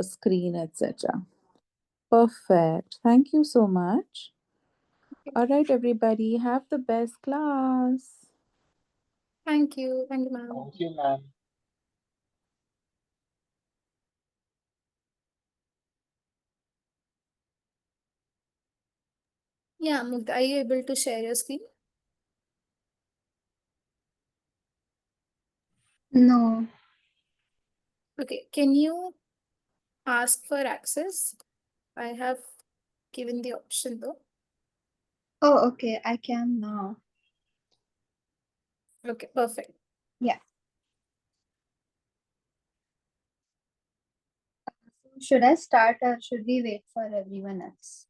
screen, etc. Perfect. Thank you so much. All right, everybody, have the best class. Thank you. Thank you, ma'am. Thank you, ma'am. Yeah, Mugdha, are you able to share your screen? No. Okay, can you ask for access? I have given the option though. Oh, okay. I can now. Okay, perfect. Yeah. Should I start or should we wait for everyone else?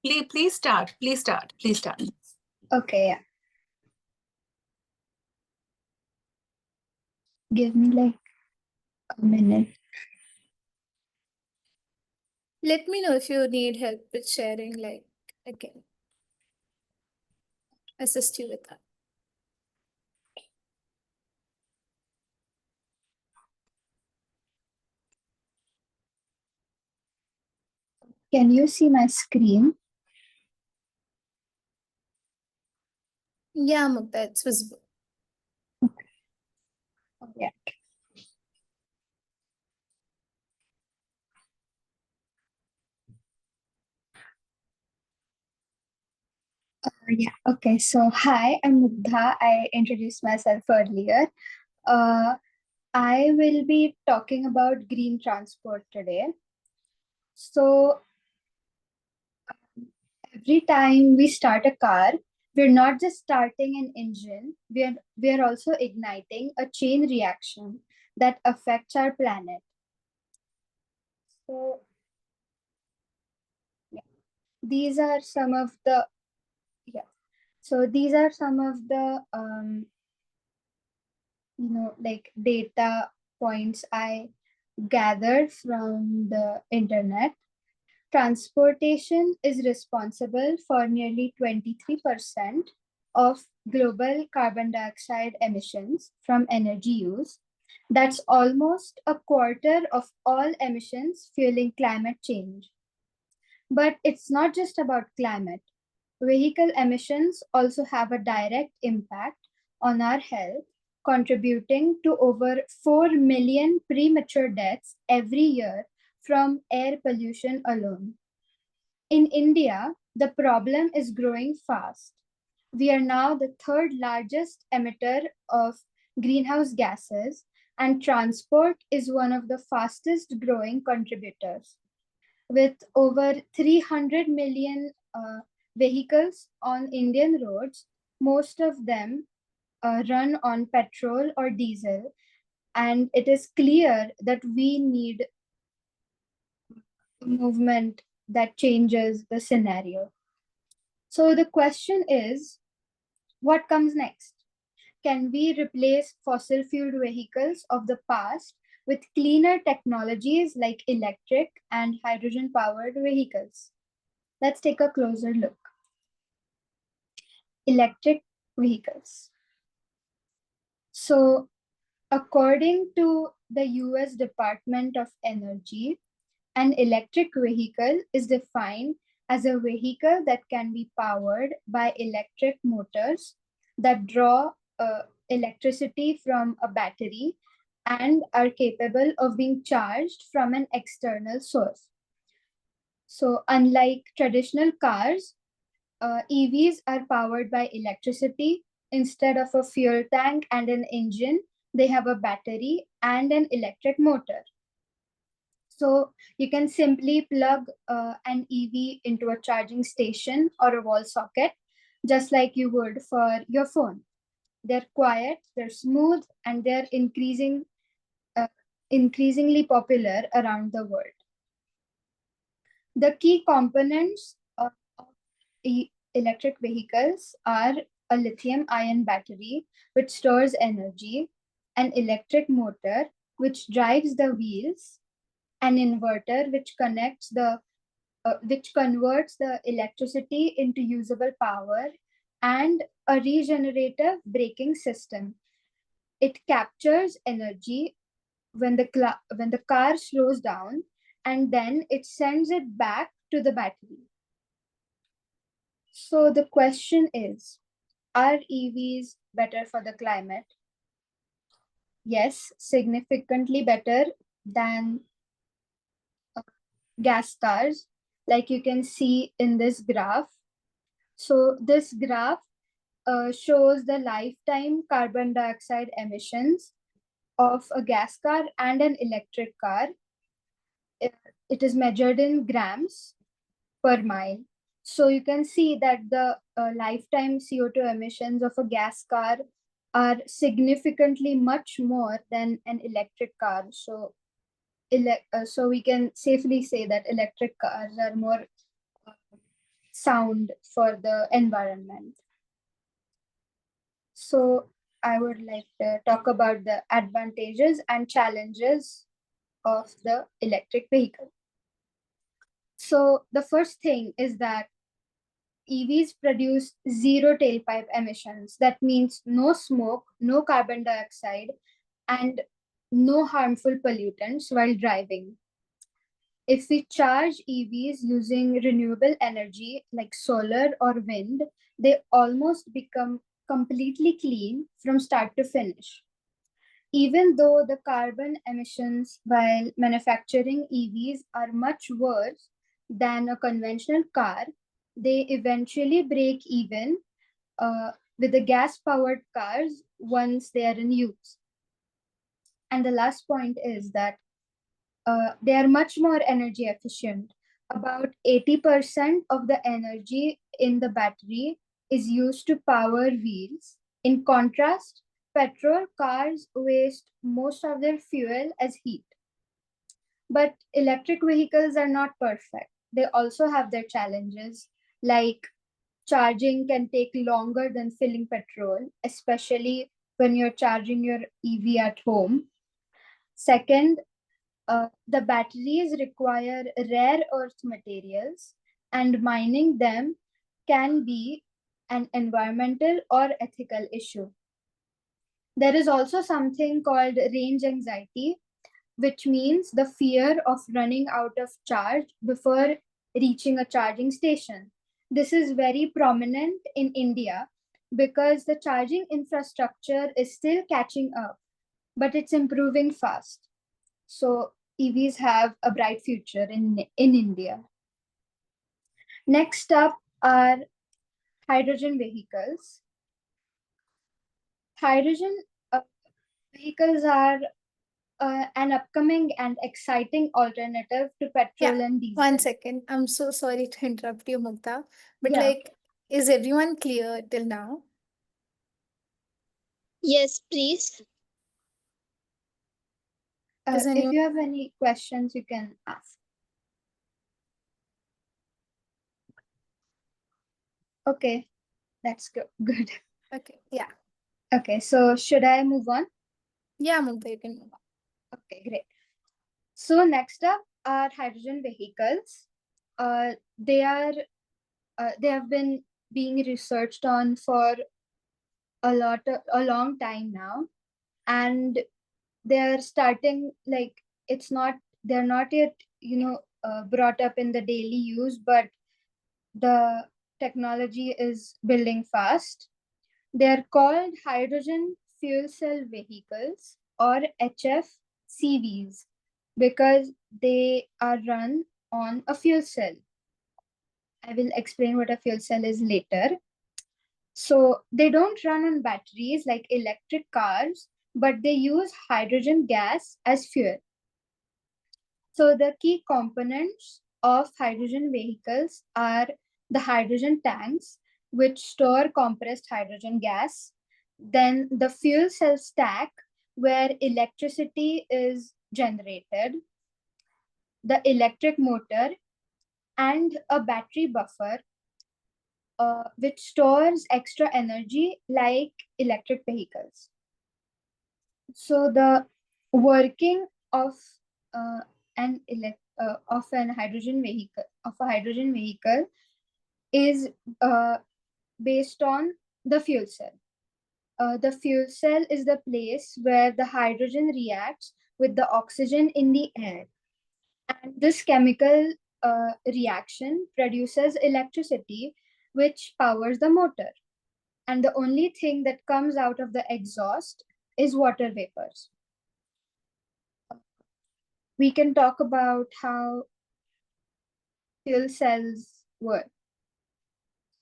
Please start. Please start. Please start. Okay, yeah. Give me like a minute. Let me know if you need help with sharing, like I can assist you with that. Can you see my screen? Yeah, Mugdha, it's visible. Okay. Oh, yeah. Yeah. Okay. So, hi, I'm Mugdha. I introduced myself earlier. I will be talking about green transport today. So, every time we start a car, we're not just starting an engine, we are also igniting a chain reaction that affects our planet. So, yeah, these are some of the yeah. So these are some of the like data points I gathered from the internet. Transportation is responsible for nearly 23% of global carbon dioxide emissions from energy use. That's almost a quarter of all emissions fueling climate change. But it's not just about climate. Vehicle emissions also have a direct impact on our health, contributing to over 4 million premature deaths every year from air pollution alone. In India, the problem is growing fast. We are now the third largest emitter of greenhouse gases, and transport is one of the fastest growing contributors. With over 300 million vehicles on Indian roads, most of them run on petrol or diesel, and it is clear that we need a movement that changes the scenario. So the question is, what comes next? Can we replace fossil fueled vehicles of the past with cleaner technologies like electric and hydrogen powered vehicles? Let's take a closer look. Electric vehicles. So, according to the US Department of Energy, an electric vehicle is defined as a vehicle that can be powered by electric motors that draw electricity from a battery and are capable of being charged from an external source. So, unlike traditional cars, EVs are powered by electricity. Instead of a fuel tank and an engine, they have a battery and an electric motor. So you can simply plug an EV into a charging station or a wall socket, just like you would for your phone. They're quiet, they're smooth, and they're increasingly popular around the world. The key components of electric vehicles are a lithium ion battery, which stores energy, an electric motor, which drives the wheels, an inverter, which converts the electricity into usable power, and a regenerative braking system. It captures energy when the car slows down, and then it sends it back to the battery. So the question is, are EVs better for the climate? Yes, significantly better than gas cars, like you can see in this graph. So this graph shows the lifetime carbon dioxide emissions of a gas car and an electric car. It is measured in grams per mile. So you can see that the lifetime CO2 emissions of a gas car are significantly much more than an electric car. So so we can safely say that electric cars are more sound for the environment. So I would like to talk about the advantages and challenges of the electric vehicle. So the first thing is that EVs produce zero tailpipe emissions. That means no smoke, no carbon dioxide, and no harmful pollutants while driving. If we charge EVs using renewable energy like solar or wind, they almost become completely clean from start to finish. Even though the carbon emissions while manufacturing EVs are much worse than a conventional car, they eventually break even with the gas powered cars once they are in use. And the last point is that they are much more energy efficient. About 80% of the energy in the battery is used to power wheels. In contrast, petrol cars waste most of their fuel as heat. But electric vehicles are not perfect. They also have their challenges, like charging can take longer than filling petrol, especially when you're charging your EV at home. Second, the batteries require rare earth materials, and mining them can be an environmental or ethical issue. There is also something called range anxiety, which means the fear of running out of charge before reaching a charging station. This is very prominent in India because the charging infrastructure is still catching up, but it's improving fast. So EVs have a bright future in India. Next up are hydrogen vehicles. Hydrogen vehicles are an upcoming and exciting alternative to petrol Yeah, and diesel. 1 second. I'm so sorry to interrupt you, Mukta. But Yeah. is everyone clear till now? Yes, please. Does If anyone? you have any questions, you can ask. Okay, that's good. Okay, yeah. Okay, so should I move on? Yeah, Mukta, you can move on. Okay, great. So next up are hydrogen vehicles. They have been being researched on for a long time now, and they're starting like they're not yet brought up in the daily use, but the technology is building fast. They're called hydrogen fuel cell vehicles or HFCVs because they are run on a fuel cell. I will explain what a fuel cell is later. So they don't run on batteries like electric cars, but they use hydrogen gas as fuel. So the key components of hydrogen vehicles are the hydrogen tanks, which store compressed hydrogen gas, then the fuel cell stack, where electricity is generated, the electric motor, and a battery buffer, which stores extra energy like electric vehicles. So the working of an hydrogen vehicle is based on the fuel cell. The fuel cell is the place where the hydrogen reacts with the oxygen in the air. And this chemical reaction produces electricity, which powers the motor. And the only thing that comes out of the exhaust is water vapors. We can talk about how fuel cells work.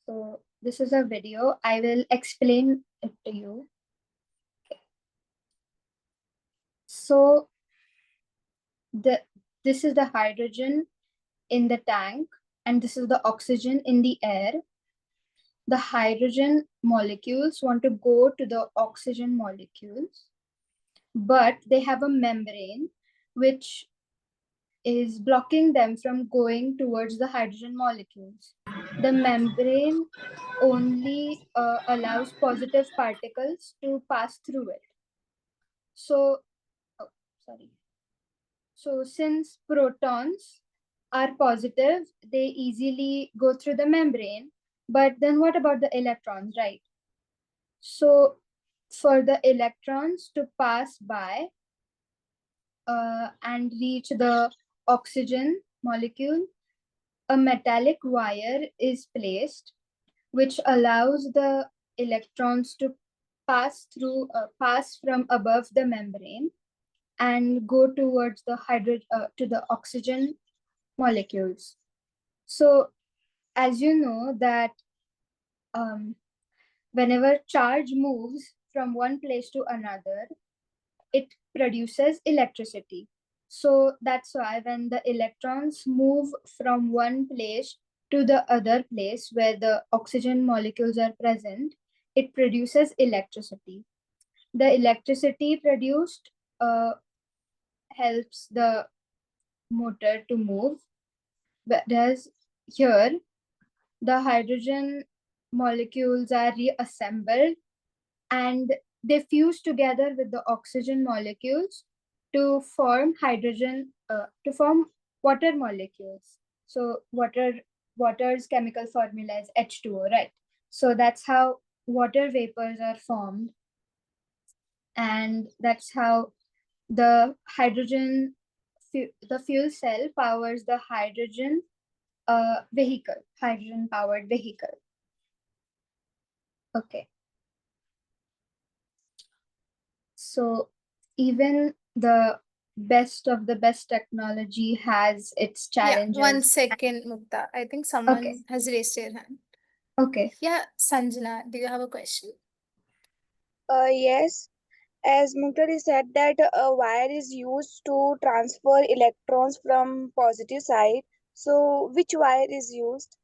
So this is a video. I will explain it to you. So this is the hydrogen in the tank, and this is the oxygen in the air. The hydrogen molecules want to go to the oxygen molecules, but they have a membrane which is blocking them from going towards the hydrogen molecules. The membrane only allows positive particles to pass through it. So, So since protons are positive, they easily go through the membrane. But then what about the electrons, right? So for the electrons to pass by and reach the oxygen molecule, a metallic wire is placed, which allows the electrons to pass from above the membrane and go towards the to the oxygen molecules. So as you know that whenever charge moves from one place to another, it produces electricity. So that's why when the electrons move from one place to the other place where the oxygen molecules are present, it produces electricity. The electricity produced helps the motor to move, whereas here the hydrogen molecules are reassembled and they fuse together with the oxygen molecules to form water molecules. So water's chemical formula is H2O, right? So that's how water vapors are formed, and that's how the fuel cell powers the hydrogen hydrogen powered vehicle. Okay. So even the best of the best technology has its challenges. Yeah, 1 second, Mukta. I think someone has raised their hand. Okay. Yeah, Sanjana, do you have a question? Yes, as Muktari said that a wire is used to transfer electrons from positive side. So which wire is used?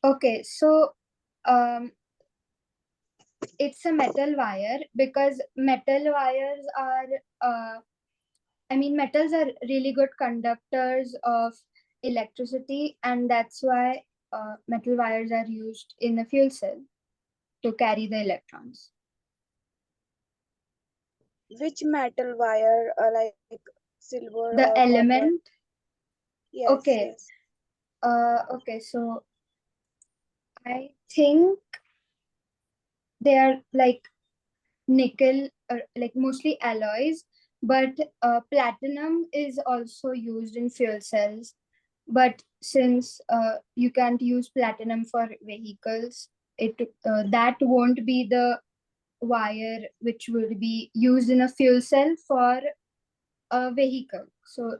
Okay, so it's a metal wire because metal wires are metals are really good conductors of electricity, and that's why metal wires are used in a fuel cell to carry the electrons. Which metal wire, like silver The or element. copper? Yes, Okay. yes. Okay, so I think they are like nickel, or like mostly alloys, but platinum is also used in fuel cells. But since you can't use platinum for vehicles, that won't be the wire which would be used in a fuel cell for a vehicle. So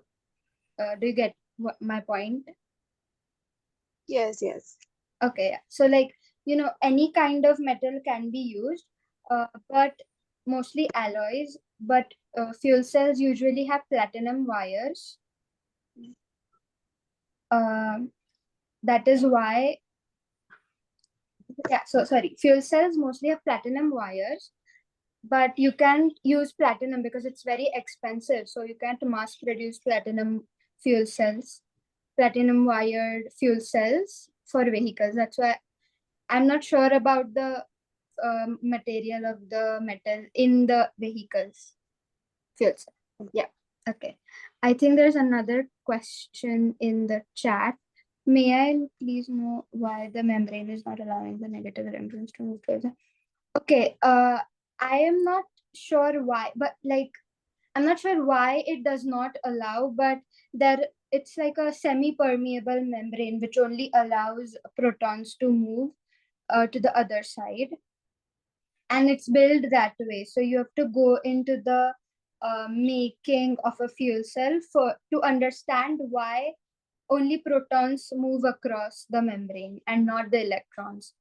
do you get my point? Yes, yes. Okay, so like, any kind of metal can be used, but mostly alloys, but fuel cells usually have platinum wires. That is why, fuel cells mostly have platinum wires, but you can't use platinum because it's very expensive. So you can't mass produce platinum wired fuel cells for vehicles. That's why I'm not sure about the material of the metal in the vehicles fuel cell. Yeah. Okay. I think there's another question in the chat. May I please know why the membrane is not allowing the negative electrons to move towards the... Okay. I am not sure why, but like, I'm not sure why it does not allow, but there it's like a semi-permeable membrane which only allows protons to move to the other side, and it's built that way. So you have to go into the making of a fuel cell for to understand why only protons move across the membrane and not the electrons.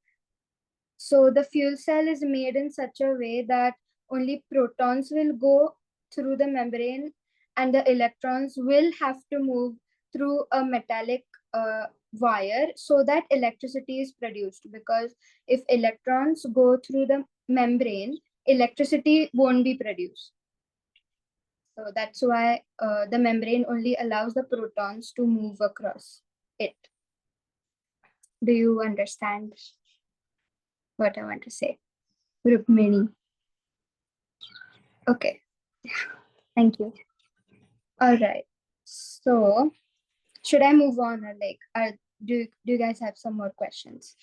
So the fuel cell is made in such a way that only protons will go through the membrane and the electrons will have to move through a metallic wire so that electricity is produced. Because if electrons go through the membrane, electricity won't be produced. So that's why the membrane only allows the protons to move across it. Do you understand what I want to say? Rukmini. Okay. Thank you. All right. So should I move on, or like do you guys have some more questions?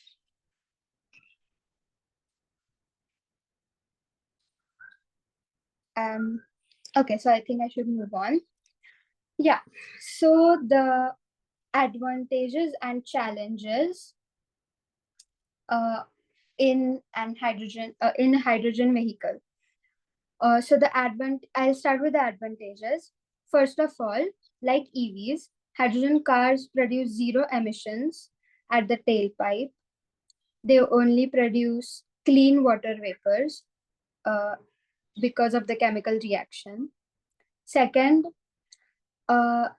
Okay, so I think I should move on. Yeah. So the advantages and challenges in a hydrogen vehicle. So I'll start with the advantages. First of all, like EVs, hydrogen cars produce zero emissions at the tailpipe. They only produce clean water vapors because of the chemical reaction. Second, a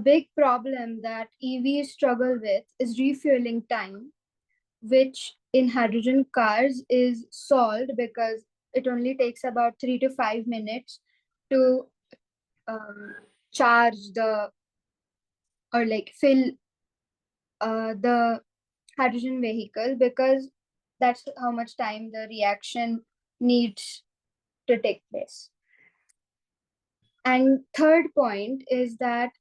big problem that EVs struggle with is refueling time, which in hydrogen cars is solved because it only takes about 3 to 5 minutes to charge or like fill the hydrogen vehicle, because that's how much time the reaction needs to take place. And third point is that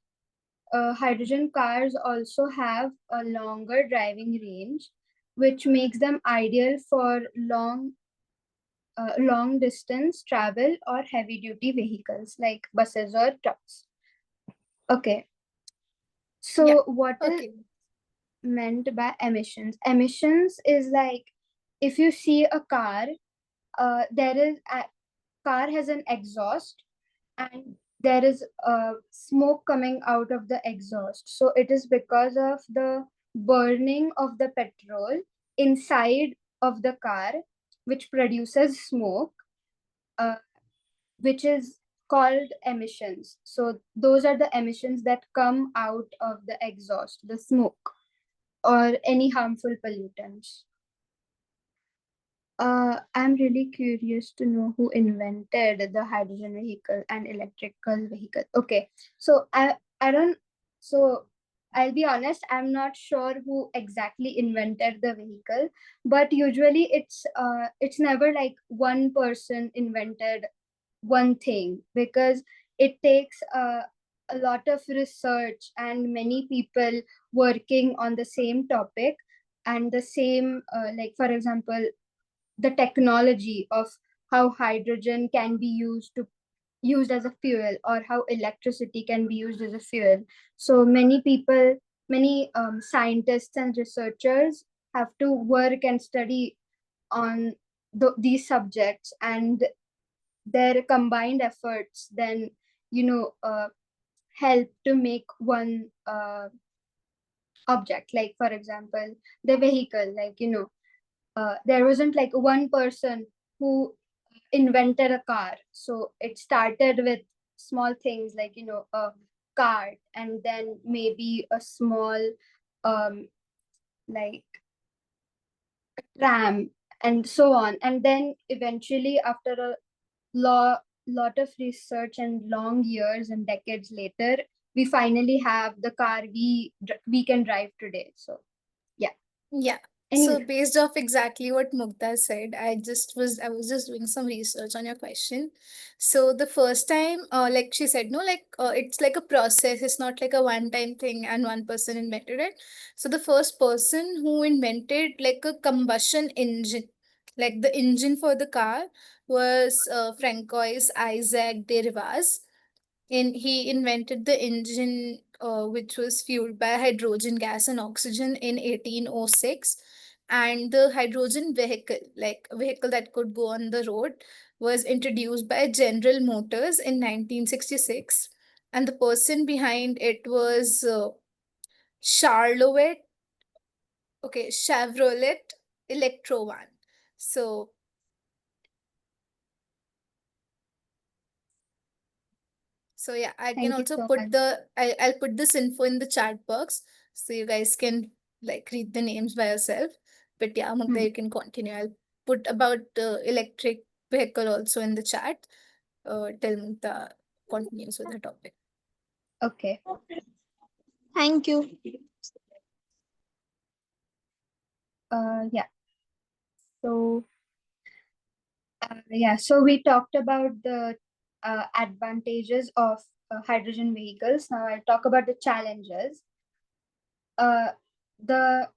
hydrogen cars also have a longer driving range, which makes them ideal for long distance travel or heavy duty vehicles like buses or trucks. Okay. So Yeah. what is Okay. meant by emissions? Emissions is like if you see a car, there is a car has an exhaust and there is smoke coming out of the exhaust. So it is because of the burning of the petrol inside of the car, which produces smoke, which is called emissions. So those are the emissions that come out of the exhaust, the smoke, or any harmful pollutants. I'm really curious to know who invented the hydrogen vehicle and electrical vehicle. Okay, so I don't. So I'll be honest. I'm not sure who exactly invented the vehicle, but usually it's never like one person invented one thing, because it takes a lot of research and many people working on the same topic and the same like for example the technology of how hydrogen can be used as a fuel, or how electricity can be used as a fuel. So many people, many scientists and researchers have to work and study on these subjects, and their combined efforts then help to make one object. Like for example the vehicle, like there wasn't like one person who invented a car. So it started with small things like a cart, and then maybe a small like tram, and so on. And then eventually after a lot of research and long years and decades later, we finally have the car we can drive today. So yeah. Yeah. So Anyway, based off exactly what Mukta said, I was just doing some research on your question. So the first time, like she said, no, like it's like a process. It's not like a one-time thing and one person invented it. So the first person who invented like a combustion engine, Like the engine for the car was Francois Isaac de Rivaz. He invented the engine which was fueled by hydrogen gas and oxygen in 1806. And the hydrogen vehicle, like a vehicle that could go on the road, was introduced by General Motors in 1966. And the person behind it was Charlotte, okay, Chevrolet Electrovan. So yeah, I can Thank you also so put much. I'll put this info in the chat box so you guys can like read the names by yourself. But yeah, Mukta, Hmm. you can continue. I'll put about electric vehicle also in the chat. Till Mukta continues with the topic. Okay. Thank you. Yeah. So so we talked about the advantages of hydrogen vehicles. Now I'll talk about the challenges. The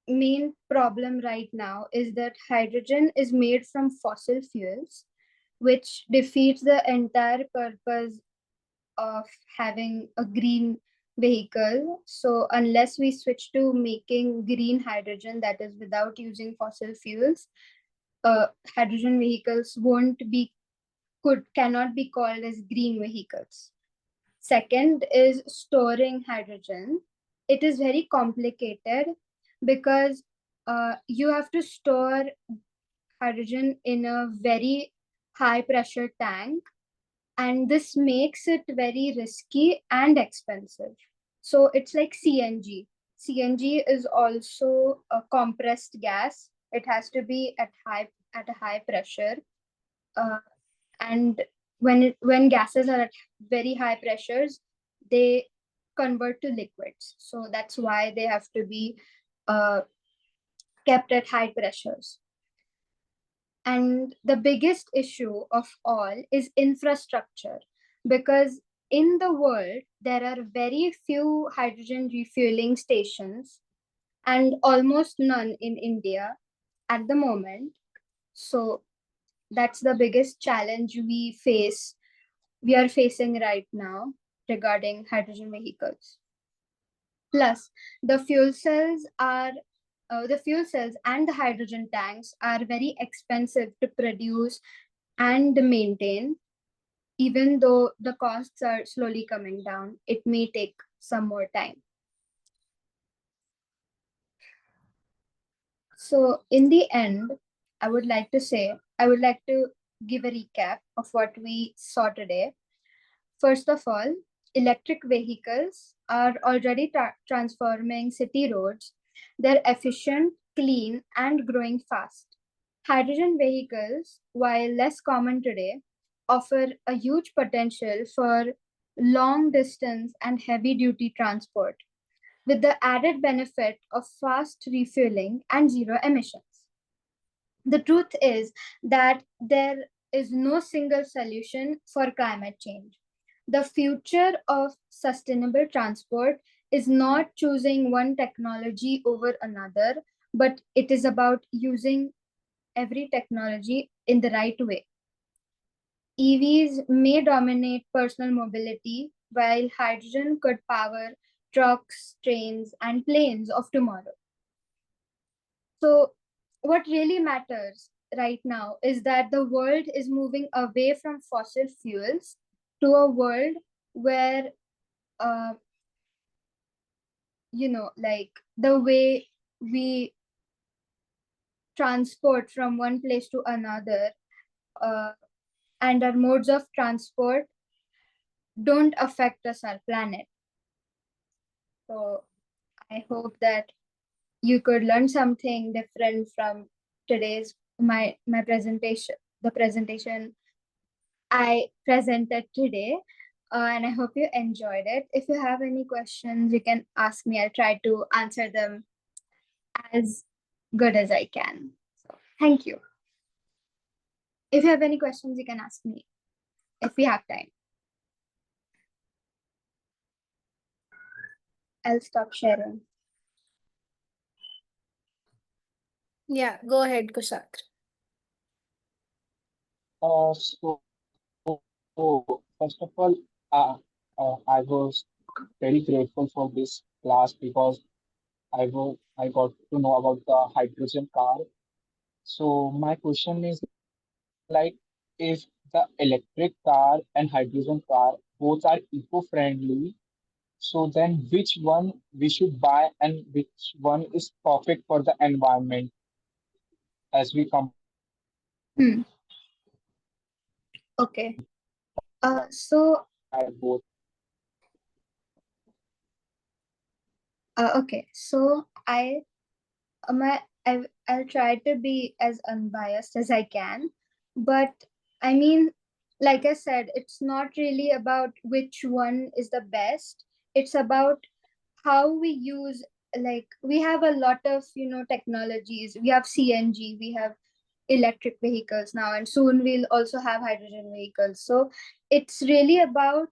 main problem right now is that hydrogen is made from fossil fuels, which defeats the entire purpose of having a green vehicle. So unless we switch to making green hydrogen, that is without using fossil fuels, hydrogen vehicles won't be cannot be called as green vehicles. Second is storing hydrogen. It is very complicated because you have to store hydrogen in a very high pressure tank, and this makes it very risky and expensive. So it's like CNG. CNG is also a compressed gas. It has to be at a high pressure, uh, and when gases are at very high pressures, they convert to liquids. So that's why they have to be uh, kept at high pressures. And the biggest issue of all is infrastructure, because in the world there are very few hydrogen refueling stations and almost none in India at the moment. So that's the biggest challenge we are facing right now regarding hydrogen vehicles. Plus, the fuel cells are the fuel cells and the hydrogen tanks are very expensive to produce and maintain. Even though the costs are slowly coming down, it may take some more time. So, in the end, I would like to give a recap of what we saw today. First of all, electric vehicles are already transforming city roads. They're efficient, clean, and growing fast. Hydrogen vehicles, while less common today, offer a huge potential for long distance and heavy duty transport, with the added benefit of fast refueling and zero emissions. The truth is that there is no single solution for climate change. The future of sustainable transport is not choosing one technology over another, but it is about using every technology in the right way. EVs may dominate personal mobility, while hydrogen could power trucks, trains, and planes of tomorrow. So, what really matters right now is that the world is moving away from fossil fuels to a world where, uh, like the way we transport from one place to another, uh, and our modes of transport don't affect us, our planet. So, I hope that you could learn something different from today's my presentation, the presentation I presented today. And I hope you enjoyed it. If you have any questions, you can ask me. I'll try to answer them as good as I can. So thank you. If you have any questions, you can ask me if we have time. I'll stop sharing. Yeah, go ahead, Kushak. So first of all, I was very grateful for this class because I got to know about the hydrogen car. So my question is like, if the electric car and hydrogen car both are eco-friendly, so then which one we should buy and which one is perfect for the environment as we compare both? Hmm. Okay. So okay. So I'll try to be as unbiased as I can, but I mean, like I said, it's not really about which one is the best. It's about how we use, like we have a lot of technologies. We have CNG, we have electric vehicles now, and soon we'll also have hydrogen vehicles. So it's really about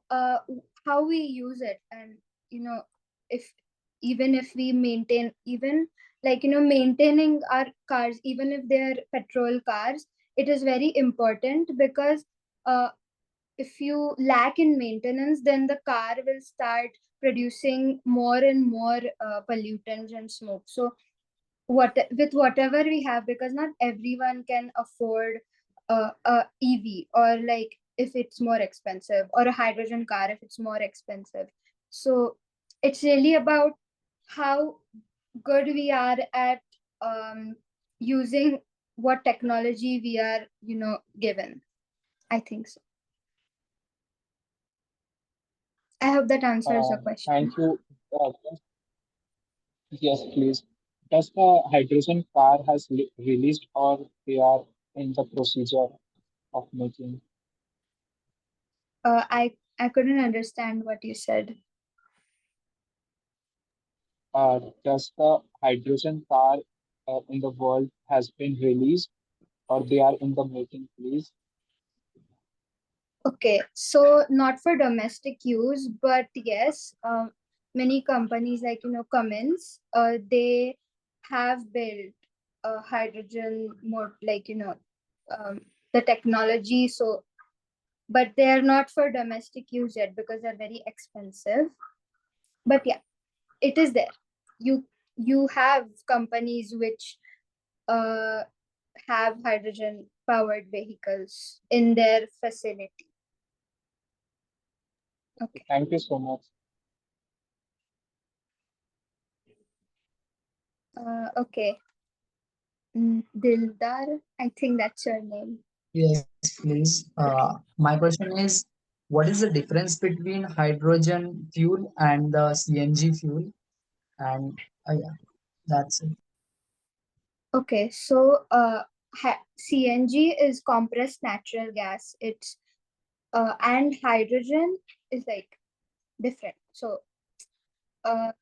uh how we use it. And you know if even if we maintain, even like maintaining our cars, even if they're petrol cars, it is very important, because uh if you lack in maintenance, then the car will start producing more and more pollutants and smoke. So what with whatever we have, because not everyone can afford a EV, or like if it's more expensive, or a hydrogen car if it's more expensive. So it's really about how good we are at using what technology we are given. I think so. I hope that answers your question. Thank you. Yes, please. Does the hydrogen car has released or they are in the procedure of making? I couldn't understand what you said. Does the hydrogen car in the world has been released or they are in the making, please? Okay, so not for domestic use, but yes, many companies like Cummins, they have built a hydrogen more, like um, the technology. So, but they are not for domestic use yet because they're very expensive. But yeah, it is there. You have companies which uh have hydrogen powered vehicles in their facility. Okay. Thank you so much. Okay. Dildar, I think that's your name. Yes, please. My question is, what is the difference between hydrogen fuel and the CNG fuel? And yeah, that's it. Okay, so CNG is compressed natural gas. It's and hydrogen is like different. So I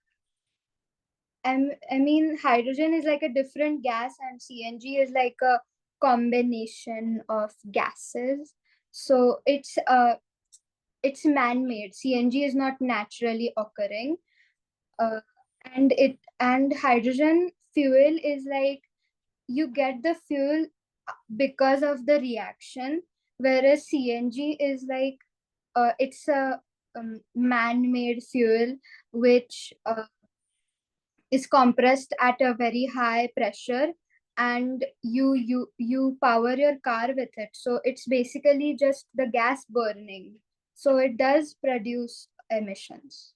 mean, hydrogen is like a different gas, and CNG is like a combination of gases. So it's man-made. CNG is not naturally occurring. Uh, and hydrogen fuel is like you get the fuel because of the reaction, whereas CNG is like it's a man-made fuel which is compressed at a very high pressure, and you power your car with it. So it's basically just the gas burning, so it does produce emissions.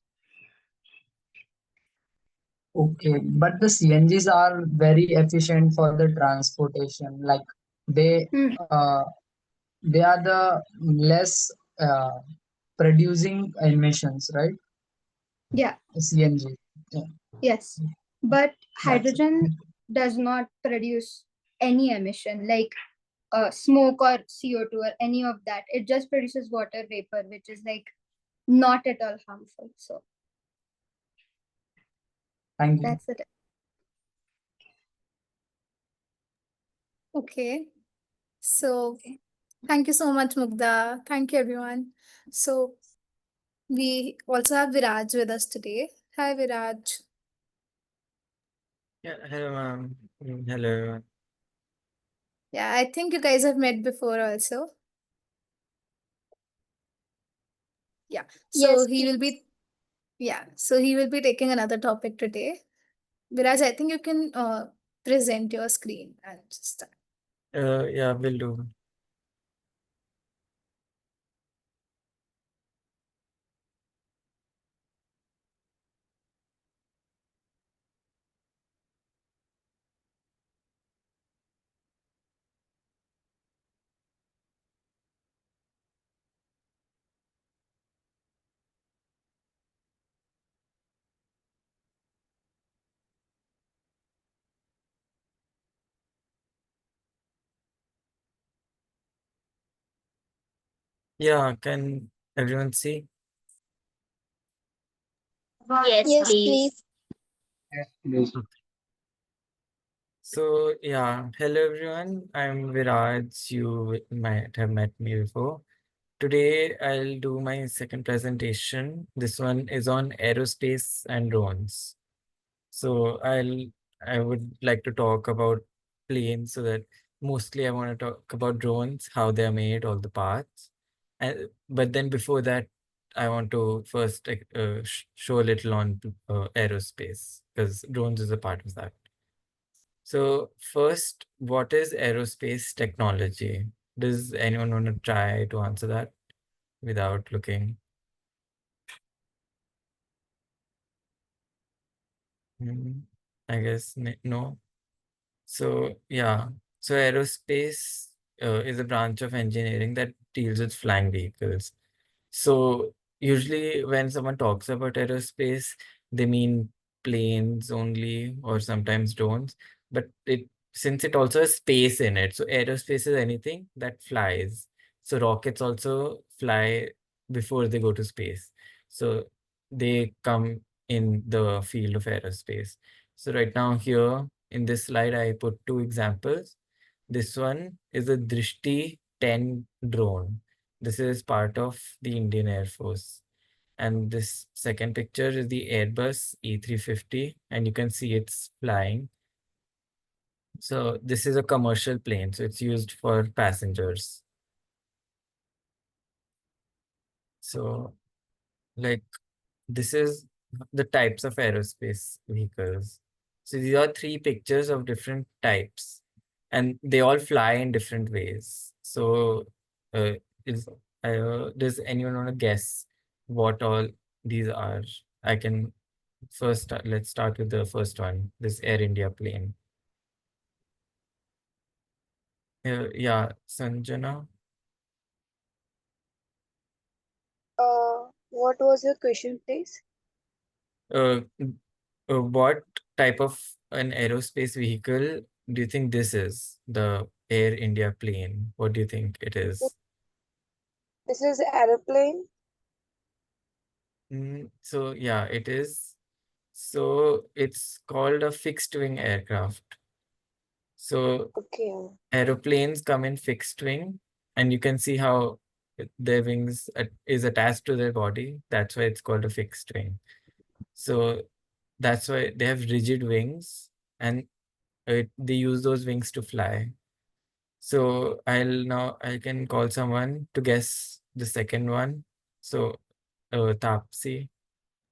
Okay, but the CNGs are very efficient for the transportation. Like they Hmm. uh, they are the less producing emissions, right? Yeah. CNG. Yeah, Yes, but that's it. hydrogen does not produce any emission like smoke or CO2 or any of that. It just produces water vapor, which is like not at all harmful. So Thank you. that's it. Okay. So thank you so much, Mugda. Thank you, everyone. So we also have Viraj with us today. Hi, Viraj. Yeah, hello, ma'am. Hello, everyone. Yeah, I think you guys have met before also. Yeah. So Yes, he will please. be so he will be taking another topic today. Whereas I think you can present your screen and just start. Yeah, will do. Yeah, can everyone see? Yes, Yes, please. please. Yes, please. So, yeah, hello, everyone. I'm Viraj. You might have met me before. Today, I'll do my second presentation. This one is on aerospace and drones. So I would like to talk about planes so that mostly I want to talk about drones, how they're made, all the parts. And but then before that, I want to first show a little on aerospace because drones is a part of that. So first, what is aerospace technology? Does anyone want to try to answer that without looking? Hmm, I guess no. So yeah, so aerospace is a branch of engineering that deals with flying vehicles. So usually when someone talks about aerospace, they mean planes only or sometimes drones. But it since it also has space in it, so aerospace is anything that flies. So rockets also fly before they go to space. So they come in the field of aerospace. So right now here in this slide, I put two examples. This one is a Drishti 10 drone. This is part of the Indian Air Force. And this second picture is the Airbus E350, and you can see it's flying. So this is a commercial plane, so it's used for passengers. So like this is the types of aerospace vehicles. So these are three pictures of different types, and they all fly in different ways. So, uh, is does anyone want to guess what all these are? I can first let's start with the first one. This Air India plane. Yeah, Sanjana. What was your question, please? Uh, what type of an aerospace vehicle do you think this is? The Air India plane. What do you think it is? This is aeroplane. So yeah, it is. So it's called a fixed wing aircraft. So Okay. aeroplanes come in fixed wing, and you can see how their wings is attached to their body. That's why it's called a fixed wing. So that's why they have rigid wings, and they use those wings to fly. So I can call someone to guess the second one. So Tapsi,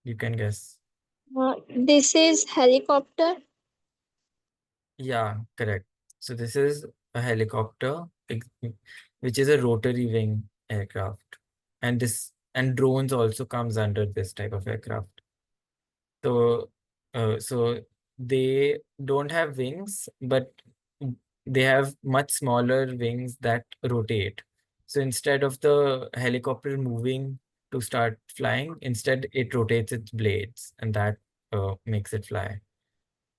you can guess. This is helicopter. Yeah, correct. So this is a helicopter, which is a rotary wing aircraft, and drones also comes under this type of aircraft. So, so they don't have wings, but they have much smaller wings that rotate. So instead of the helicopter moving to start flying, instead it rotates its blades, and that makes it fly.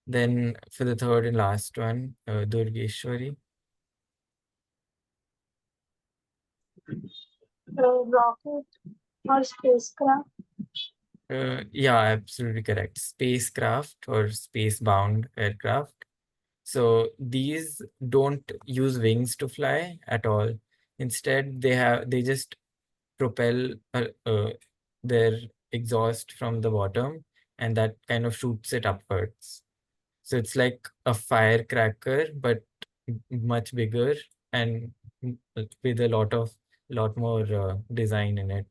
Then for the third and last one, Durgeshwari. Rocket or spacecraft. Yeah, absolutely correct. Spacecraft or space-bound aircraft. So these don't use wings to fly at all. Instead, they just propel their exhaust from the bottom, and that kind of shoots it upwards. So it's like a firecracker, but much bigger and with a lot more design in it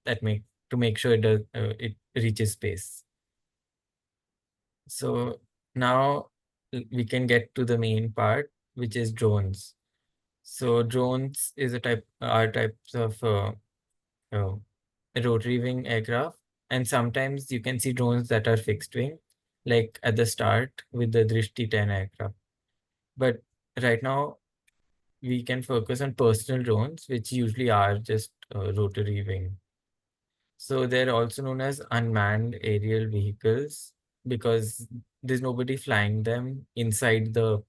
that make sure it reaches space. So now we can get to the main part, which is drones. So drones are types of uh, rotary wing aircraft, and sometimes you can see drones that are fixed wing, like at the start with the Drishti 10 aircraft. But right now we can focus on personal drones, which usually are just rotary wing. So they're also known as unmanned aerial vehicles because there's nobody flying them inside the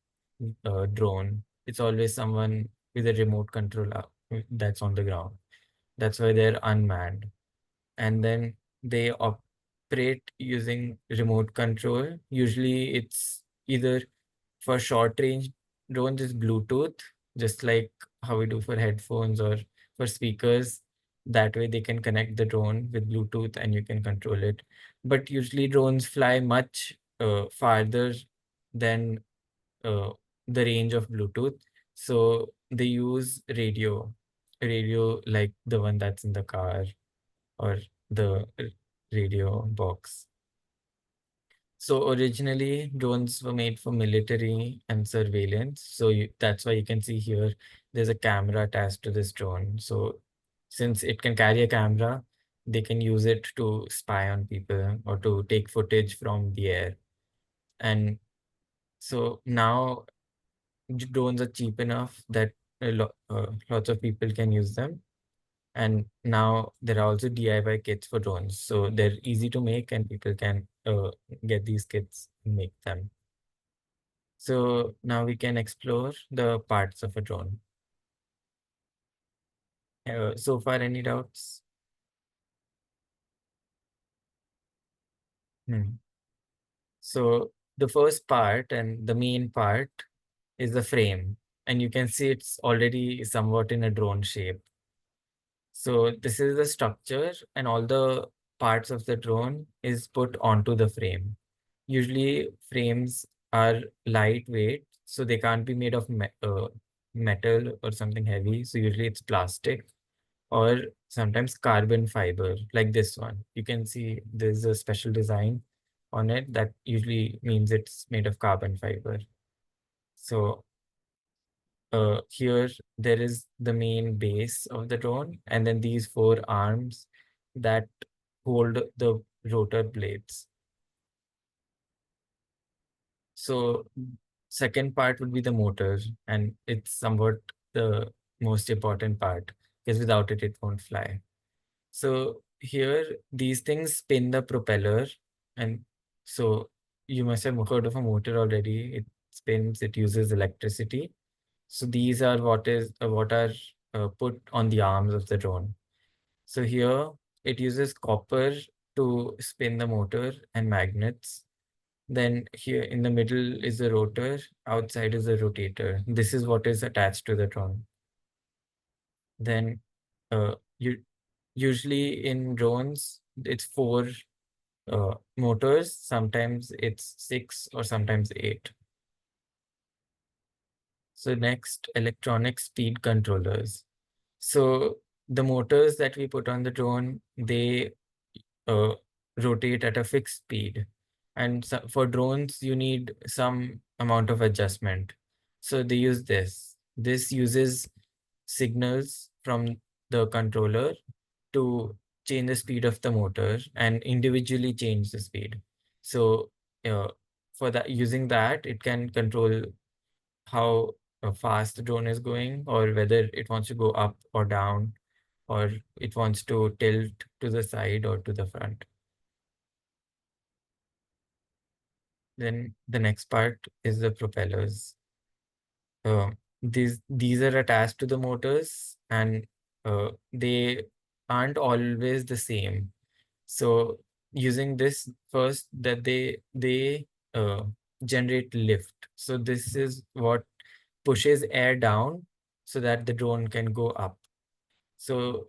drone. It's always someone with a remote control that's on the ground. That's why they're unmanned. And then they operate using remote control. Usually it's either for short range drones is Bluetooth, just like how we do for headphones or for speakers. That way they can connect the drone with Bluetooth and you can control it. But usually drones fly much farther than uh, the range of Bluetooth. So they use radio like the one that's in the car or the radio box. So originally, drones were made for military and surveillance. So that's why you can see here, there's a camera attached to this drone. So since it can carry a camera, they can use it to spy on people or to take footage from the air. And so now drones are cheap enough that lots of people can use them. And now there are also DIY kits for drones. So they're easy to make and people can get these kits and make them. So now we can explore the parts of a drone. So far, any doubts? Hmm. So the first part and the main part is the frame. And you can see it's already somewhat in a drone shape. So this is the structure and all the parts of the drone is put onto the frame. Usually frames are lightweight, so they can't be made of metal or something heavy. So usually it's plastic or sometimes carbon fiber like this one. You can see there's a special design on it that usually means it's made of carbon fiber. So here there is the main base of the drone and then these four arms that hold the rotor blades. So second part would be the motor and it's somewhat the most important part because without it, it won't fly. So here these things spin the propeller and so you must have heard of a motor already. It spins, it uses electricity. So these are what are put on the arms of the drone. So here it uses copper to spin the motor and magnets. Then here in the middle is the rotor, outside is the rotator. This is what is attached to the drone. Then you usually in drones, it's four motors, sometimes it's six or sometimes eight. So next, electronic speed controllers. So the motors that we put on the drone, they uh, rotate at a fixed speed. And so for drones, you need some amount of adjustment. So they use this. This uses signals from the controller to change the speed of the motor and individually change the speed. So uh, for that, using that, it can control how fast the drone is going or whether it wants to go up or down or it wants to tilt to the side or to the front. Then the next part is the propellers. Uh, these are attached to the motors and they aren't always the same. So using this first that they generate lift. So this is what pushes air down so that the drone can go up. So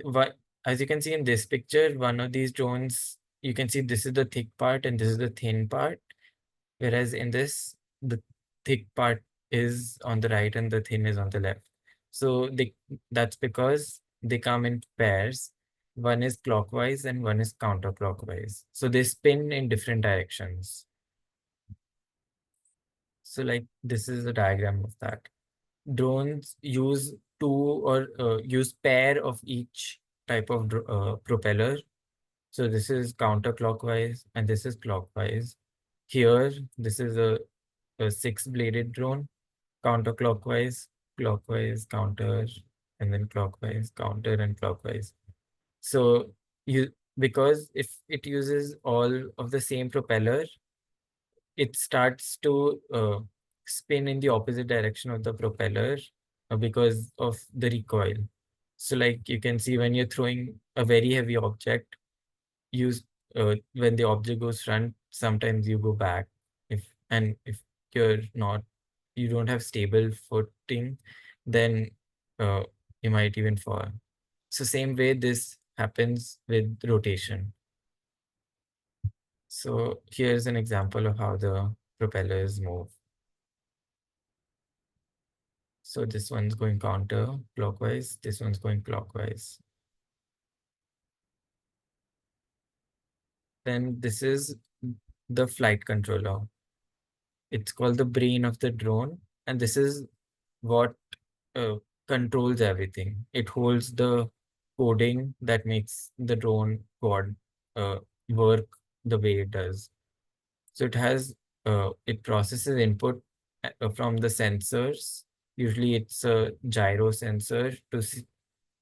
what, as you can see in this picture, one of these drones, you can see this is the thick part and this is the thin part. Whereas in this, the thick part is on the right and the thin is on the left. So that's because they come in pairs. One is clockwise and one is counterclockwise. So they spin in different directions. So like this is a diagram of that. Drones use two or use pair of each type of propeller. So this is counterclockwise and this is clockwise. Here, this is a six-bladed drone, counterclockwise, clockwise, counter, and then clockwise, counter, and clockwise. So you because if it uses all of the same propeller, it starts to spin in the opposite direction of the propeller because of the recoil. So like you can see when you're throwing a very heavy object, you when the object goes front, sometimes you go back. If you're not, you don't have stable footing, then uh, you might even fall. So same way this happens with rotation. So here's an example of how the propellers move. So this one's going counter clockwise, this one's going clockwise. Then this is the flight controller. It's called the brain of the drone, and this is what uh, controls everything. It holds the coding that makes the drone quad work the way it does. So it processes input from the sensors. Usually it's a gyro sensor to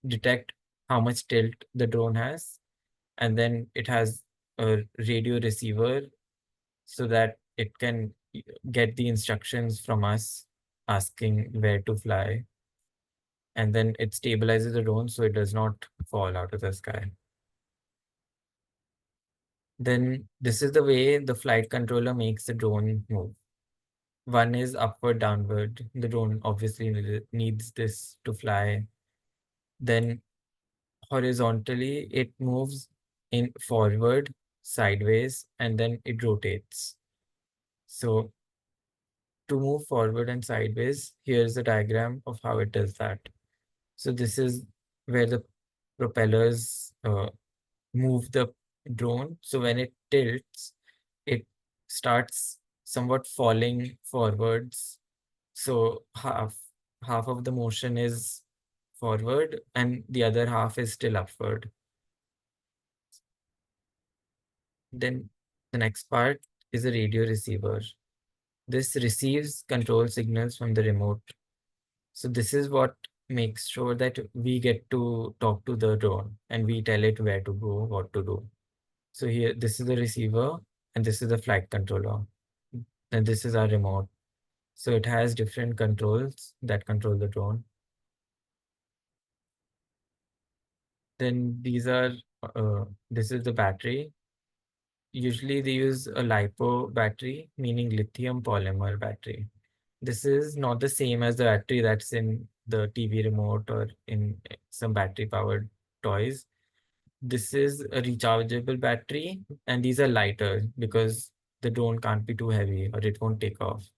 detect how much tilt the drone has. And then it has a radio receiver so that it can get the instructions from us asking where to fly. And then it stabilizes the drone so it does not fall out of the sky. Then this is the way the flight controller makes the drone move. One is upward, downward. The drone obviously needs this to fly. Then horizontally, it moves in forward, sideways, and then it rotates. So to move forward and sideways, here's a diagram of how it does that. So this is where the propellers move the drone. So when it tilts, it starts somewhat falling forwards. So half of the motion is forward and the other half is still upward. Then the next part is a radio receiver. This receives control signals from the remote. So this is what makes sure that we get to talk to the drone and we tell it where to go, what to do. So here, this is the receiver and this is the flight controller. And this is our remote. So it has different controls that control the drone. Then this is the battery. Usually they use a LiPo battery, meaning lithium polymer battery. This is not the same as the battery that's in the TV remote or in some battery powered toys. This is a rechargeable battery and these are lighter because the drone can't be too heavy or it won't take off.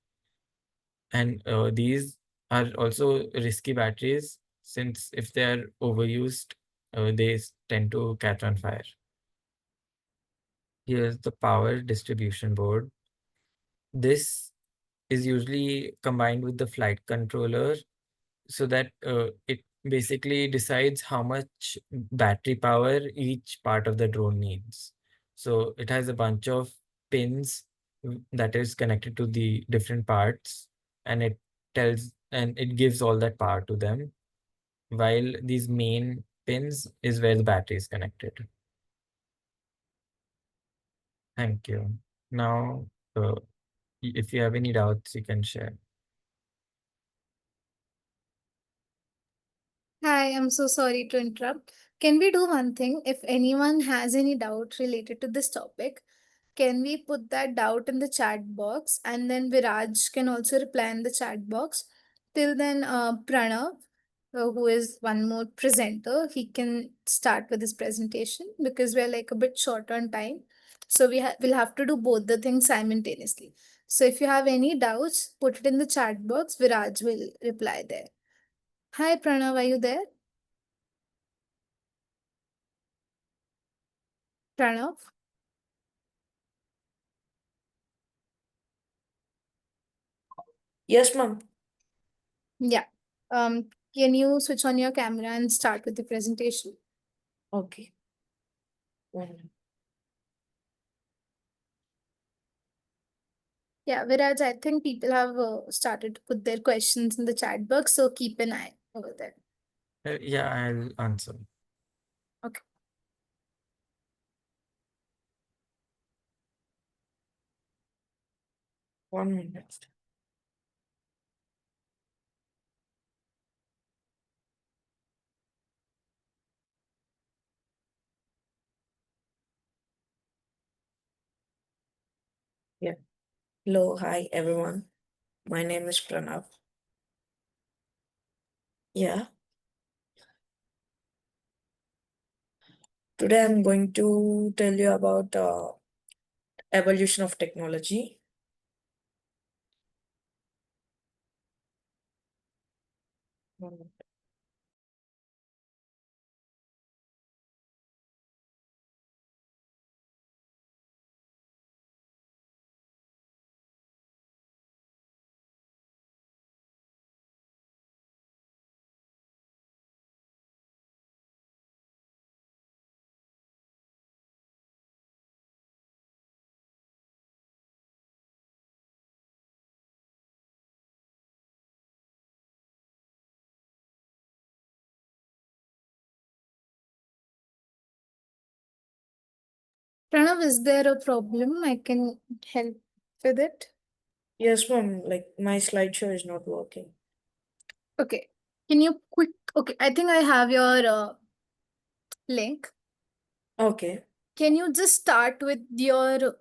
And these are also risky batteries since if they are overused, they tend to catch on fire. Here's the power distribution board. This is usually combined with the flight controller so that it basically decides how much battery power each part of the drone needs. So it has a bunch of pins that is connected to the different parts and it gives all that power to them, while these main pins is where the battery is connected. Thank you. Now, if you have any doubts, you can share. Hi, I'm so sorry to interrupt. Can we do one thing? If anyone has any doubt related to this topic, can we put that doubt in the chat box and then Viraj can also reply in the chat box? Till then, Pranav, who is one more presenter, he can start with his presentation because we're like a bit short on time. So we'll have to do both the things simultaneously. So if you have any doubts, put it in the chat box. Viraj will reply there. Hi Pranav, are you there? Pranav? Yes, ma'am. Yeah. Can you switch on your camera and start with the presentation? Okay. 1 minute. Yeah, Viraj, I think people have started to put their questions in the chat box, so keep an eye over there. Yeah, I'll answer. Okay. One minute. Yeah. Hello, hi everyone. My name is Pranav. Yeah. Today I'm going to tell you about evolution of technology. One minute. Pranav, is there a problem? I can help with it. Yes, ma'am. Like my slideshow is not working. Okay. Can you okay, I think I have your link. Okay. Can you just start with your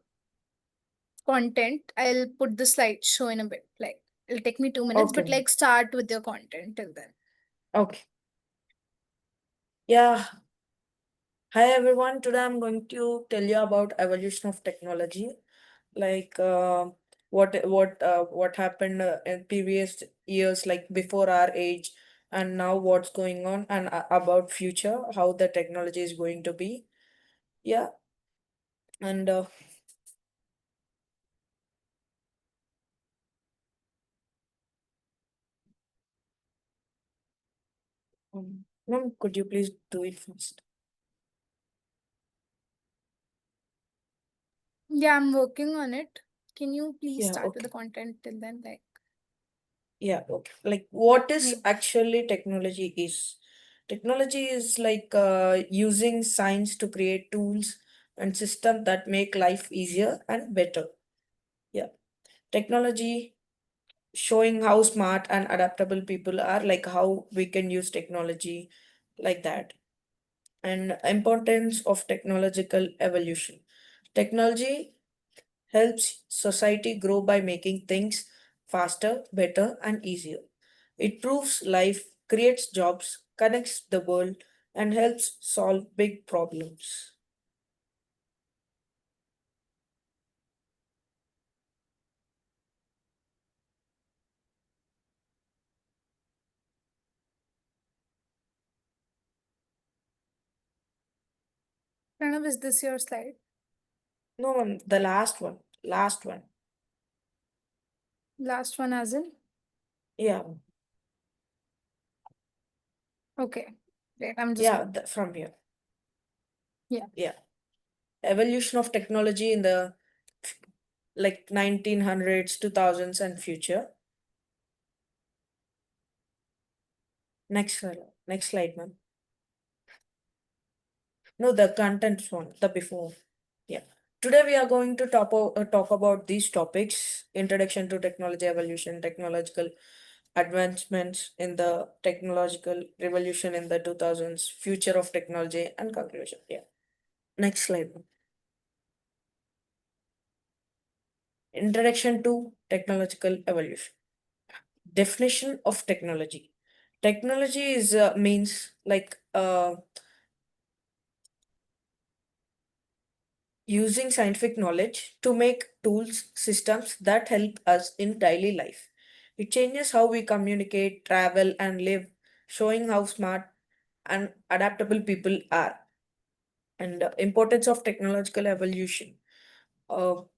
content? I'll put the slideshow in a bit. Like it'll take me 2 minutes, Okay, but ma'am. like start with your content till then. Okay. Yeah. Hi everyone. Today I'm going to tell you about evolution of technology. Like what happened in previous years, like before our age, and now what's going on, and about future, how the technology is going to be. Yeah. And ma'am, could you please do it first? Yeah, I'm working on it. Can you please Yeah, start with the okay. content till then? Like Yeah, okay. Like what is maybe. actually technology is? Technology is like using science to create tools and systems that make life easier and better. Yeah. Technology showing how smart and adaptable people are, like how we can use technology like that. And importance of technological evolution. Technology helps society grow by making things faster, better, and easier. It improves life, creates jobs, connects the world, and helps solve big problems. Pranav, is this your slide? No one, the last one. Last one. Last one as in? Yeah, Okay. Great. I'm just yeah, going. from here. Yeah. Yeah. Evolution of technology in the like 1900s, 2000s, and future. Next slide. Next slide, ma'am. No, the contents one, the before. Yeah. Today we are going to talk about these topics: introduction to technology evolution, technological advancements in the technological revolution in the 2000s, future of technology, and conclusion. Yeah. Next slide. Introduction to technological evolution. Definition of technology. Technology is means like using scientific knowledge to make tools, systems that help us in daily life. It changes how we communicate, travel, and live, showing how smart and adaptable people are. And importance of technological evolution.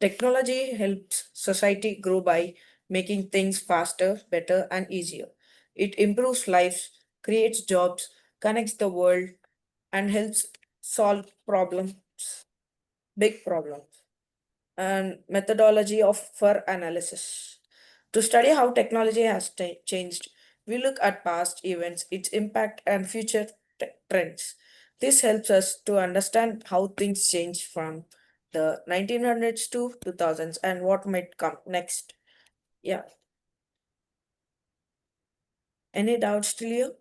Technology helps society grow by making things faster, better, and easier. It improves lives, creates jobs, connects the world, and helps solve problems, big problems. And methodology of for analysis. To study how technology has changed, we look at past events, its impact, and future trends. This helps us to understand how things change from the 1900s to 2000s and what might come next. Yeah. Any doubts till you?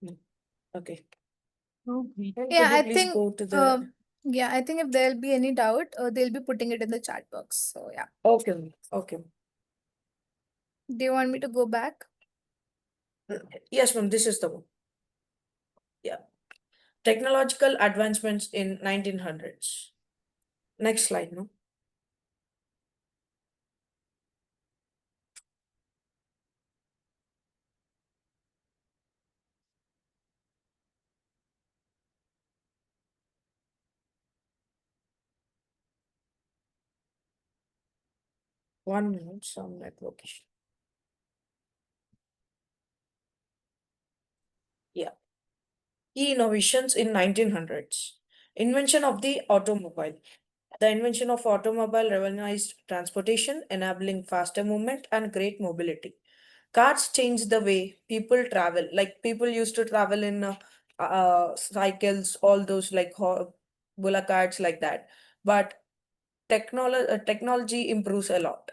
No. Okay. Then Yeah, could you I please think go to the. yeah, I think if there'll be any doubt, they'll be putting it in the chat box. So yeah. Okay. Okay. Do you want me to go back? Yes, ma'am. This is the one. Yeah. Technological advancements in 1900s. Next slide, no? One minute, some network issue. Yeah. Key innovations in 1900s. Invention of the automobile. The invention of automobile revolutionized transportation, enabling faster movement and great mobility. Cars changed the way people travel. Like people used to travel in cycles, all those like bullock carts like that. But technology improves a lot.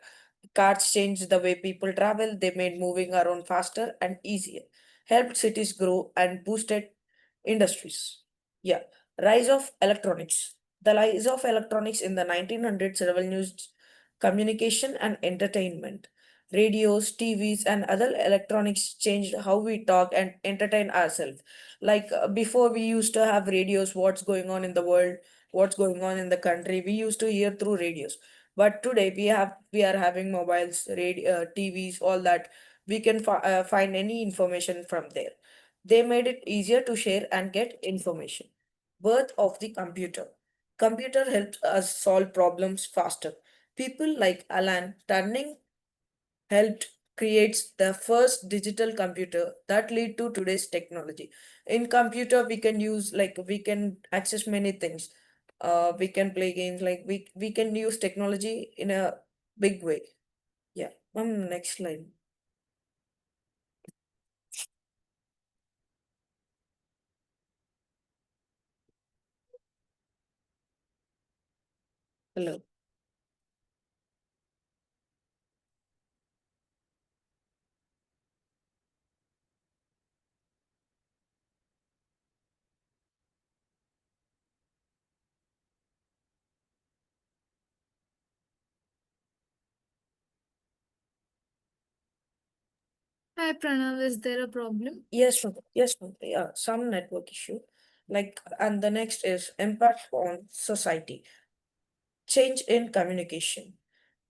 Cars changed the way people travel. They made moving around faster and easier, helped cities grow and boosted industries. Yeah. Rise of electronics. The rise of electronics in the 1900s revolutionized communication and entertainment. Radios, TVs, and other electronics changed how we talk and entertain ourselves. Like before, we used to have radios, what's going on in the world, what's going on in the country. We used to hear through radios. But today we are having mobiles, radio, TVs, all that. We can find any information from there. They made it easier to share and get information. Birth of the computer. Computer helps us solve problems faster. People like Alan Turing helped creates the first digital computer that lead to today's technology. In computer, we can use like we can access many things. We can play games like we can use technology in a big way. Yeah. Next slide. Hello. Hi Pranav, is there a problem? Yes, ma'am. Yes, ma'am. Yeah, some network issue. Like, and the next is impact on society. Change in communication.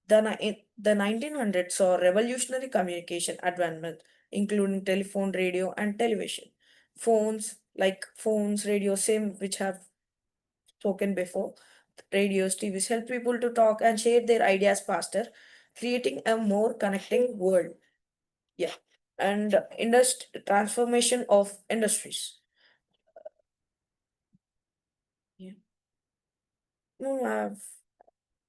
The 1900s saw revolutionary communication advancement, including telephone, radio, and television. Phones, radio, same which have spoken before. Radios, TVs help people to talk and share their ideas faster, creating a more connecting world. Yeah. And transformation of industries. Yeah. No,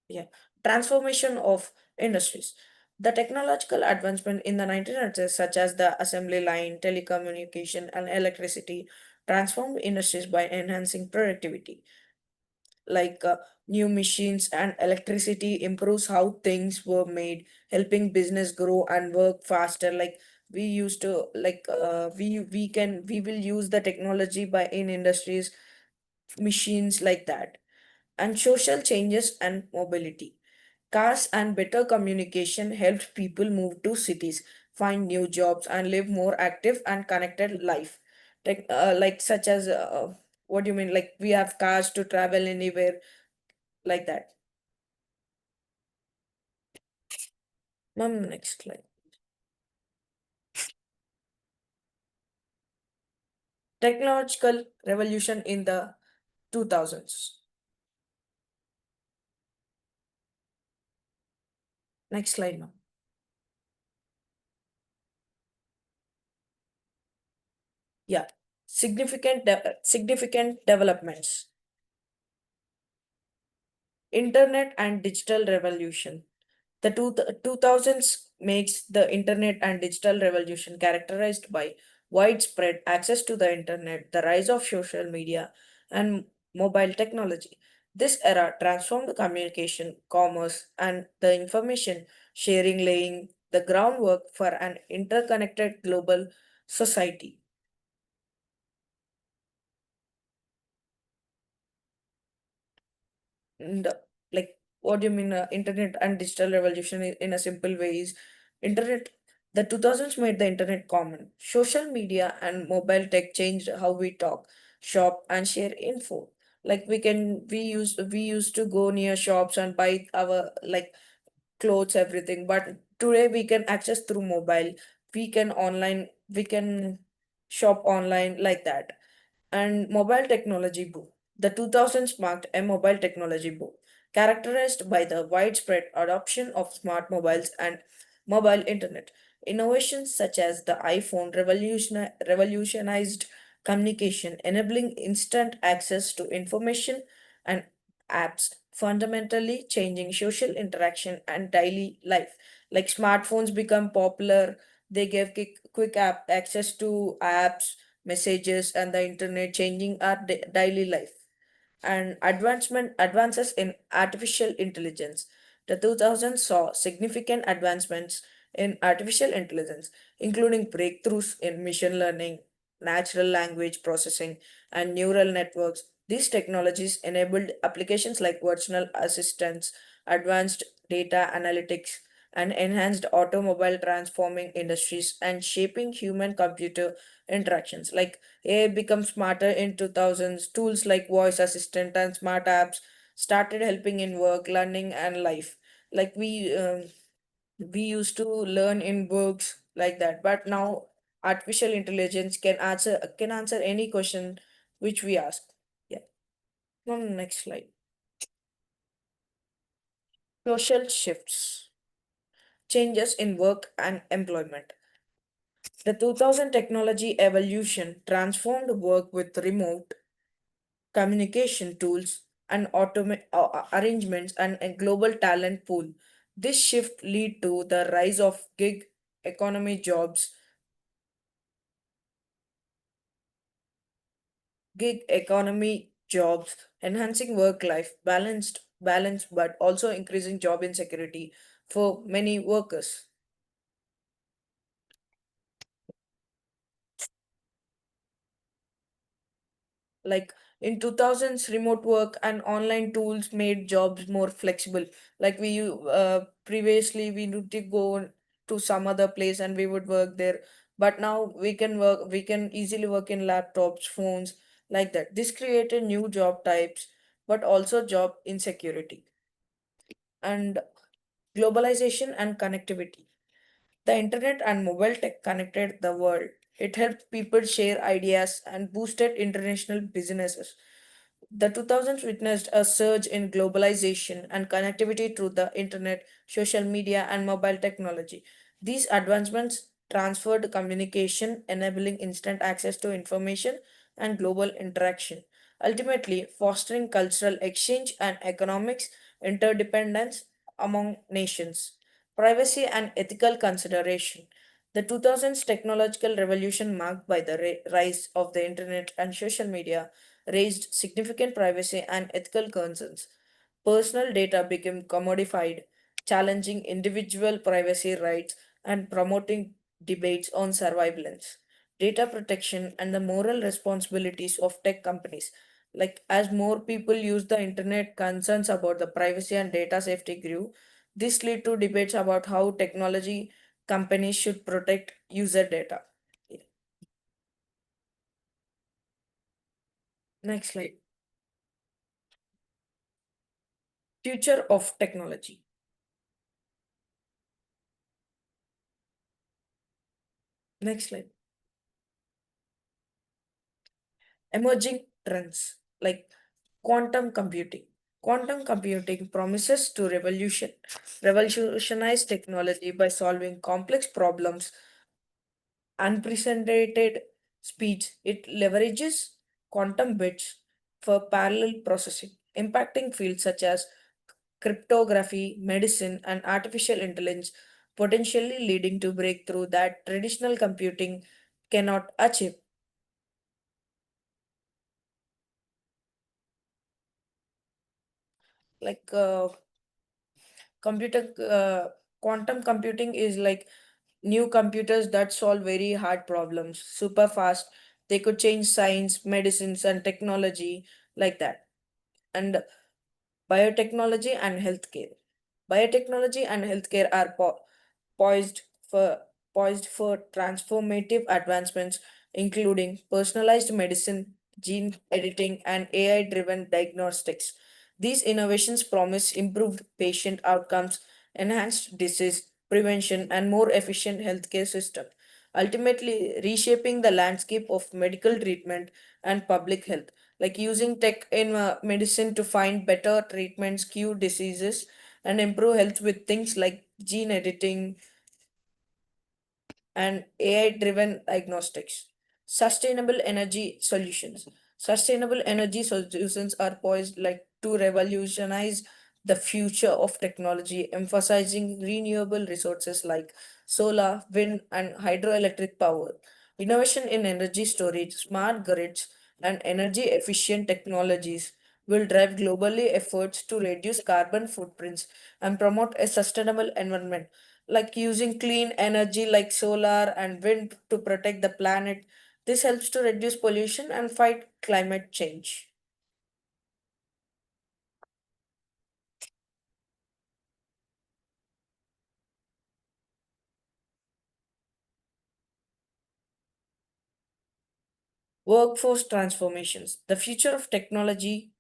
yeah. Transformation of industries. The technological advancement in the 1900s, such as the assembly line, telecommunication, and electricity, transformed industries by enhancing productivity. Like new machines and electricity improves how things were made, helping business grow and work faster. Like we used to like we will use the technology by in industries, machines like that. And social changes and mobility. Cars and better communication helped people move to cities, find new jobs, and live more active and connected life. like such as what do you mean? Like we have cars to travel anywhere, like that. Ma'am, next slide. Technological revolution in the 2000s. Next slide, ma'am. Yeah, significant developments. Internet and digital revolution. The 2000s makes the internet and digital revolution characterized by widespread access to the internet, the rise of social media, and mobile technology. This era transformed communication, commerce, and the information sharing, laying the groundwork for an interconnected global society. And like, what do you mean, internet and digital revolution in a simple way is internet. The 2000s made the internet common. Social media and mobile tech changed how we talk, shop, and share info. Like we used to go near shops and buy our like clothes, everything. But today we can access through mobile. We can shop online, like that. And mobile technology boom. The 2000s marked a mobile technology boom, characterized by the widespread adoption of smart mobiles and mobile internet. Innovations such as the iPhone revolutionized communication, enabling instant access to information and apps, fundamentally changing social interaction and daily life. Like smartphones become popular, they gave quick app access to apps, messages, and the internet, changing our daily life. And advances in artificial intelligence. The 2000s saw significant advancements in artificial intelligence, including breakthroughs in machine learning, natural language processing, and neural networks. These technologies enabled applications like virtual assistants, advanced data analytics, and enhanced automobile, transforming industries and shaping human computer interactions. Like AI become smarter in 2000s. Tools like voice assistant and smart apps started helping in work, learning, and life. Like we used to learn in books, like that, but now artificial intelligence can answer any question which we ask. Yeah. Next slide. Social shifts, changes in work and employment. The 2000 technology evolution transformed work with remote communication tools, and arrangements, and a global talent pool. This shift lead to the rise of economy jobs, gig economy jobs, enhancing work-life balance, but also increasing job insecurity for many workers. Like in 2000s, remote work and online tools made jobs more flexible. Like previously we need to go to some other place and we would work there, but now we can easily work in laptops, phones, like that. This created new job types, but also job insecurity. And globalization and connectivity. The internet and mobile tech connected the world. It helped people share ideas and boosted international businesses. The 2000s witnessed a surge in globalization and connectivity through the internet, social media, and mobile technology. These advancements transferred communication, enabling instant access to information and global interaction, ultimately fostering cultural exchange and economics interdependence among nations. Privacy and ethical consideration. The 2000s technological revolution, marked by the rise of the internet and social media, raised significant privacy and ethical concerns. Personal data became commodified, challenging individual privacy rights and promoting debates on surveillance, data protection, and the moral responsibilities of tech companies. Like as more people use the internet, concerns about the privacy and data safety grew. This led to debates about how technology companies should protect user data. Next slide. Future of technology. Next slide. Emerging trends like quantum computing. Quantum computing promises to revolutionize technology by solving complex problems unprecedented speeds. It leverages quantum bits for parallel processing, impacting fields such as cryptography, medicine, and artificial intelligence, potentially leading to breakthrough that traditional computing cannot achieve. Like computer, quantum computing is like new computers that solve very hard problems super fast. They could change science, medicines, and technology like that. And biotechnology and healthcare. Biotechnology and healthcare are poised for poised for transformative advancements, including personalized medicine, gene editing, and AI-driven diagnostics. These innovations promise improved patient outcomes, enhanced disease prevention, and more efficient healthcare system, ultimately reshaping the landscape of medical treatment and public health. Like using tech in medicine to find better treatments, cure diseases, and improve health with things like gene editing, and AI driven diagnostics. Sustainable energy solutions. Sustainable energy solutions are poised like to revolutionize the future of technology, emphasizing renewable resources like solar, wind, and hydroelectric power. Innovation in energy storage, smart grids, and energy efficient technologies will drive globally efforts to reduce carbon footprints and promote a sustainable environment, like using clean energy like solar and wind to protect the planet. This helps to reduce pollution and fight climate change. Workforce transformations. The future of technology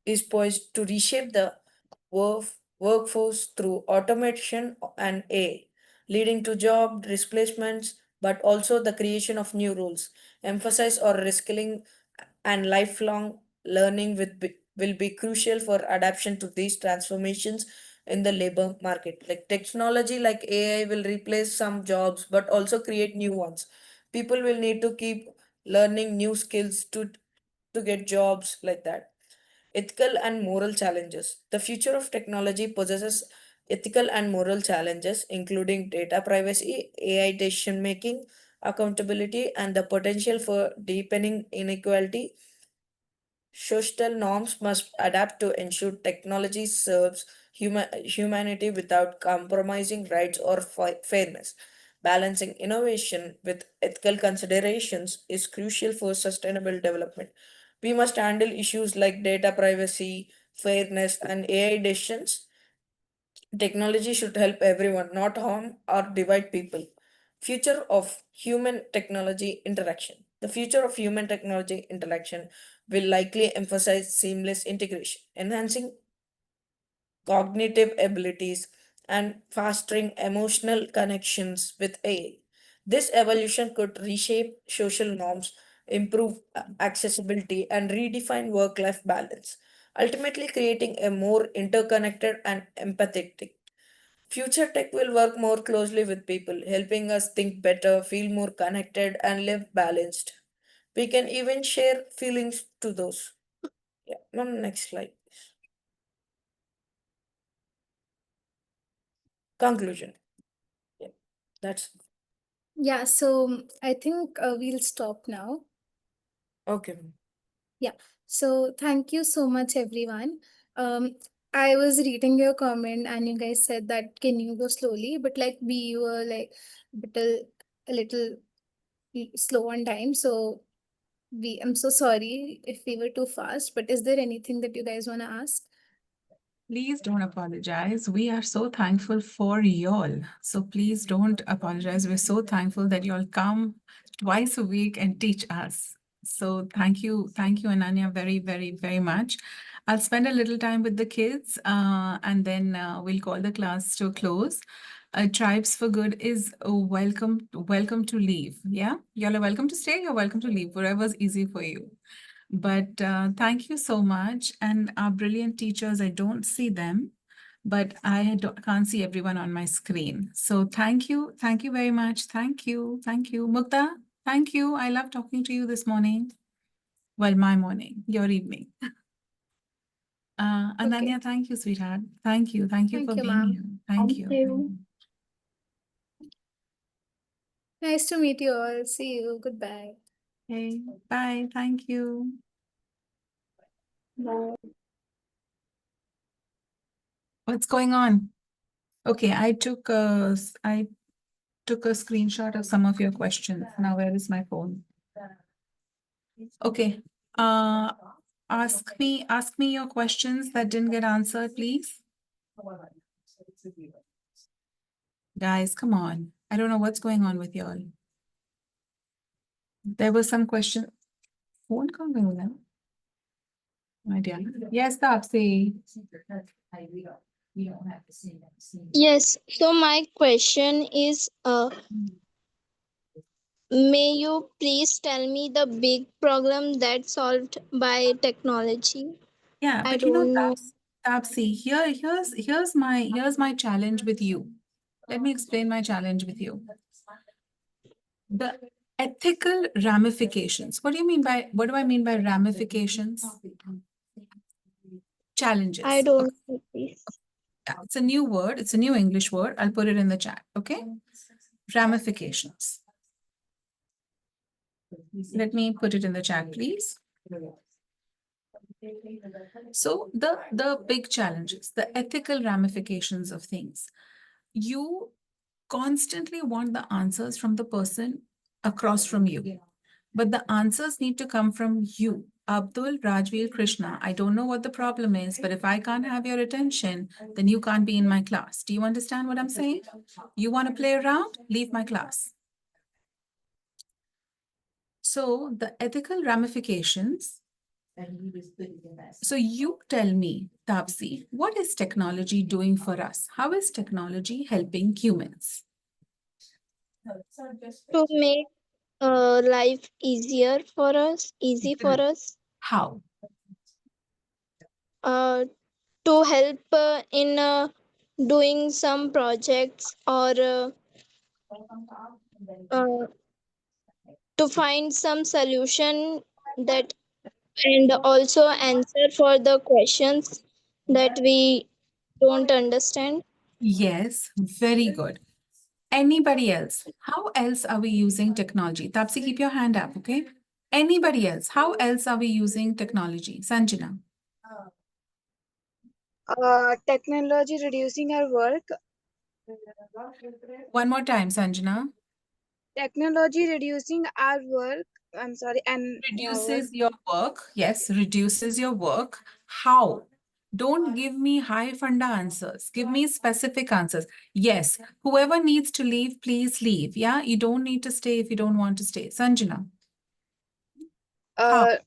is poised to reshape the workforce through automation and AI, leading to job displacements, but also the creation of new roles. Emphasize or reskilling and lifelong learning will be crucial for adaptation to these transformations in the labor market. Like technology like AI will replace some jobs, but also create new ones. People will need to keep learning new skills to get jobs like that. Ethical and moral challenges. The future of technology possesses ethical and moral challenges, including data privacy, AI decision making, accountability, and the potential for deepening inequality. Social norms must adapt to ensure technology serves humanity without compromising rights or fairness. Balancing innovation with ethical considerations is crucial for sustainable development. We must handle issues like data privacy, fairness, and AI decisions. Technology should help everyone, not harm or divide people. Future of human technology interaction. The future of human technology interaction will likely emphasize seamless integration, enhancing cognitive abilities and fostering emotional connections with AI. This evolution could reshape social norms, improve accessibility, and redefine work life balance, ultimately creating a more interconnected and empathetic. Future tech will work more closely with people, helping us think better, feel more connected, and live balanced. We can even share feelings to those. Yeah, ma'am, next slide. Conclusion. Yeah, that's Yeah, so I think we'll stop now. okay, ma'am. Yeah. So thank you so much, everyone. Um, I was reading your comment and you guys said that can you go slowly, but like we were like a little slow on time. So I'm so sorry if we were too fast, but is there anything that you guys want to ask? Please don't apologize. We are so thankful for y'all. So please don't apologize. We're so thankful that y'all come twice a week and teach us. So thank you, Ananya, very, very, very much. I'll spend a little time with the kids, and then we'll call the class to a close. Tribes for Good is welcome to leave. Yeah, y'all are welcome to stay. You're welcome to leave, wherever's easy for you. But thank you so much. And our brilliant teachers, I don't see them, but can't see everyone on my screen. So thank you. Thank you very much. Thank you. Thank you. Mukta, thank you. I love talking to you this morning. Well, my morning, your evening. Ananya, thank you, sweetheart. Thank you. Thank you Thank for you, being ma'am. here. Thank you. Thank you. Nice to meet you all. See you. Goodbye. Okay. Bye. Thank you. What's going on? Okay, I took a screenshot of some of your questions. Now, where is my phone? Okay. Ask me your questions that didn't get answered, please. Guys, come on. I don't know what's going on with y'all. There was some question. Phone call going on. My dear. Yes, Tapsi. Yes, so my question is, may you please tell me the big problem that's solved by technology? Yeah, I but you know, don't know. Tapsi, here's my challenge with you. Let me explain my challenge with you. The ethical ramifications. What do I mean by ramifications? Challenges. I don't know, please. Yeah, it's a new word. It's a new English word. I'll put it in the chat. Okay. Ramifications. Let me put it in the chat, please. So the big challenges, the ethical ramifications of things. You constantly want the answers from the person across from you. But the answers need to come from you. Abdul Rajveer Krishna, I don't know what the problem is, but if I can't have your attention, then you can't be in my class. Do you understand what I'm saying? You want to play around? Leave my class. So the ethical ramifications. So you tell me, Tapsi, what is technology doing for us? How is technology helping humans? To make life easy for us, How? uh, to help in doing some projects, or uh, to find some solution that, and also answer for the questions that we don't understand. Yes, very good. Anybody else? How else are we using technology? Tapsi, keep your hand up, okay? Anybody else? How else are we using technology? Sanjana. Technology reducing our work. One more time, Sanjana. Technology reducing our work. I'm sorry, and yeah, Reduces your work. Yes, reduces your work. How? Don't give me high funda answers. Give me specific answers. Yes, whoever needs to leave, please leave. Yeah, you don't need to stay if you don't want to stay. Sanjana. How?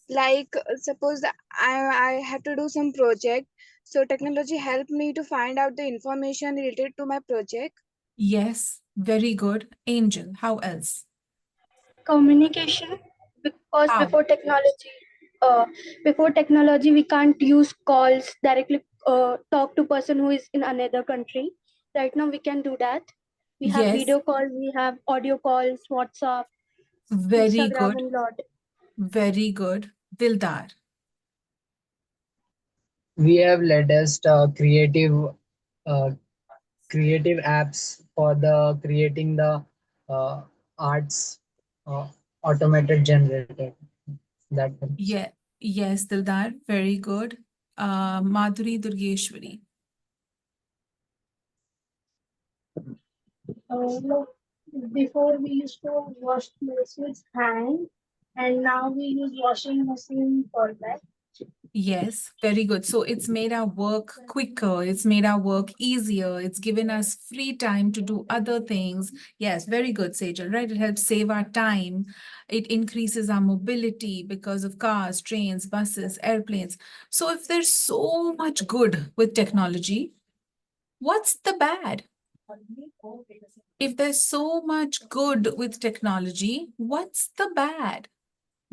like suppose that I had to do some project, so technology helped me to find out the information related to my project. Yes, very good. Angel, how else? Communication, because How? before technology we can't use calls directly, talk to person who is in another country. Right now we can do that. We have Yes, video calls, we have audio calls, WhatsApp, very Instagram, good. and lot. Very good. Dildar. We have latest uh, creative apps for the creating the uh, arts, uh, automated generated. That helps. Yeah, yes, Dildar, very good. Madhuri Durgeshwari. Like before we used to wash clothes with hand, and now we use washing machine for that. Yes, very good. So it's made our work quicker, it's made our work easier, it's given us free time to do other things. Yes, very good, Sejal, right? It helps save our time. It increases our mobility because of cars, trains, buses, airplanes. So if there's so much good with technology, what's the bad? If there's so much good with technology, what's the bad?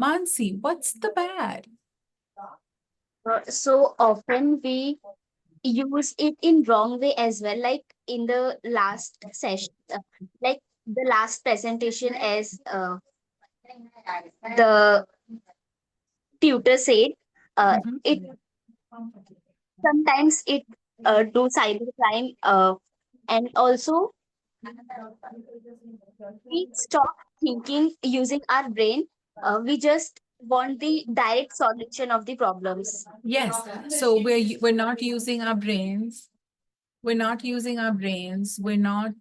Mansi, what's the bad? So often we use it in wrong way as well, like in the last session, like the last presentation, as the tutor said, Mhm. it sometimes it do cybercrime, and also we stop thinking using our brain. We just want the direct solution of the problems. Yes, so we're not using our brains. We're not using our brains. We're not.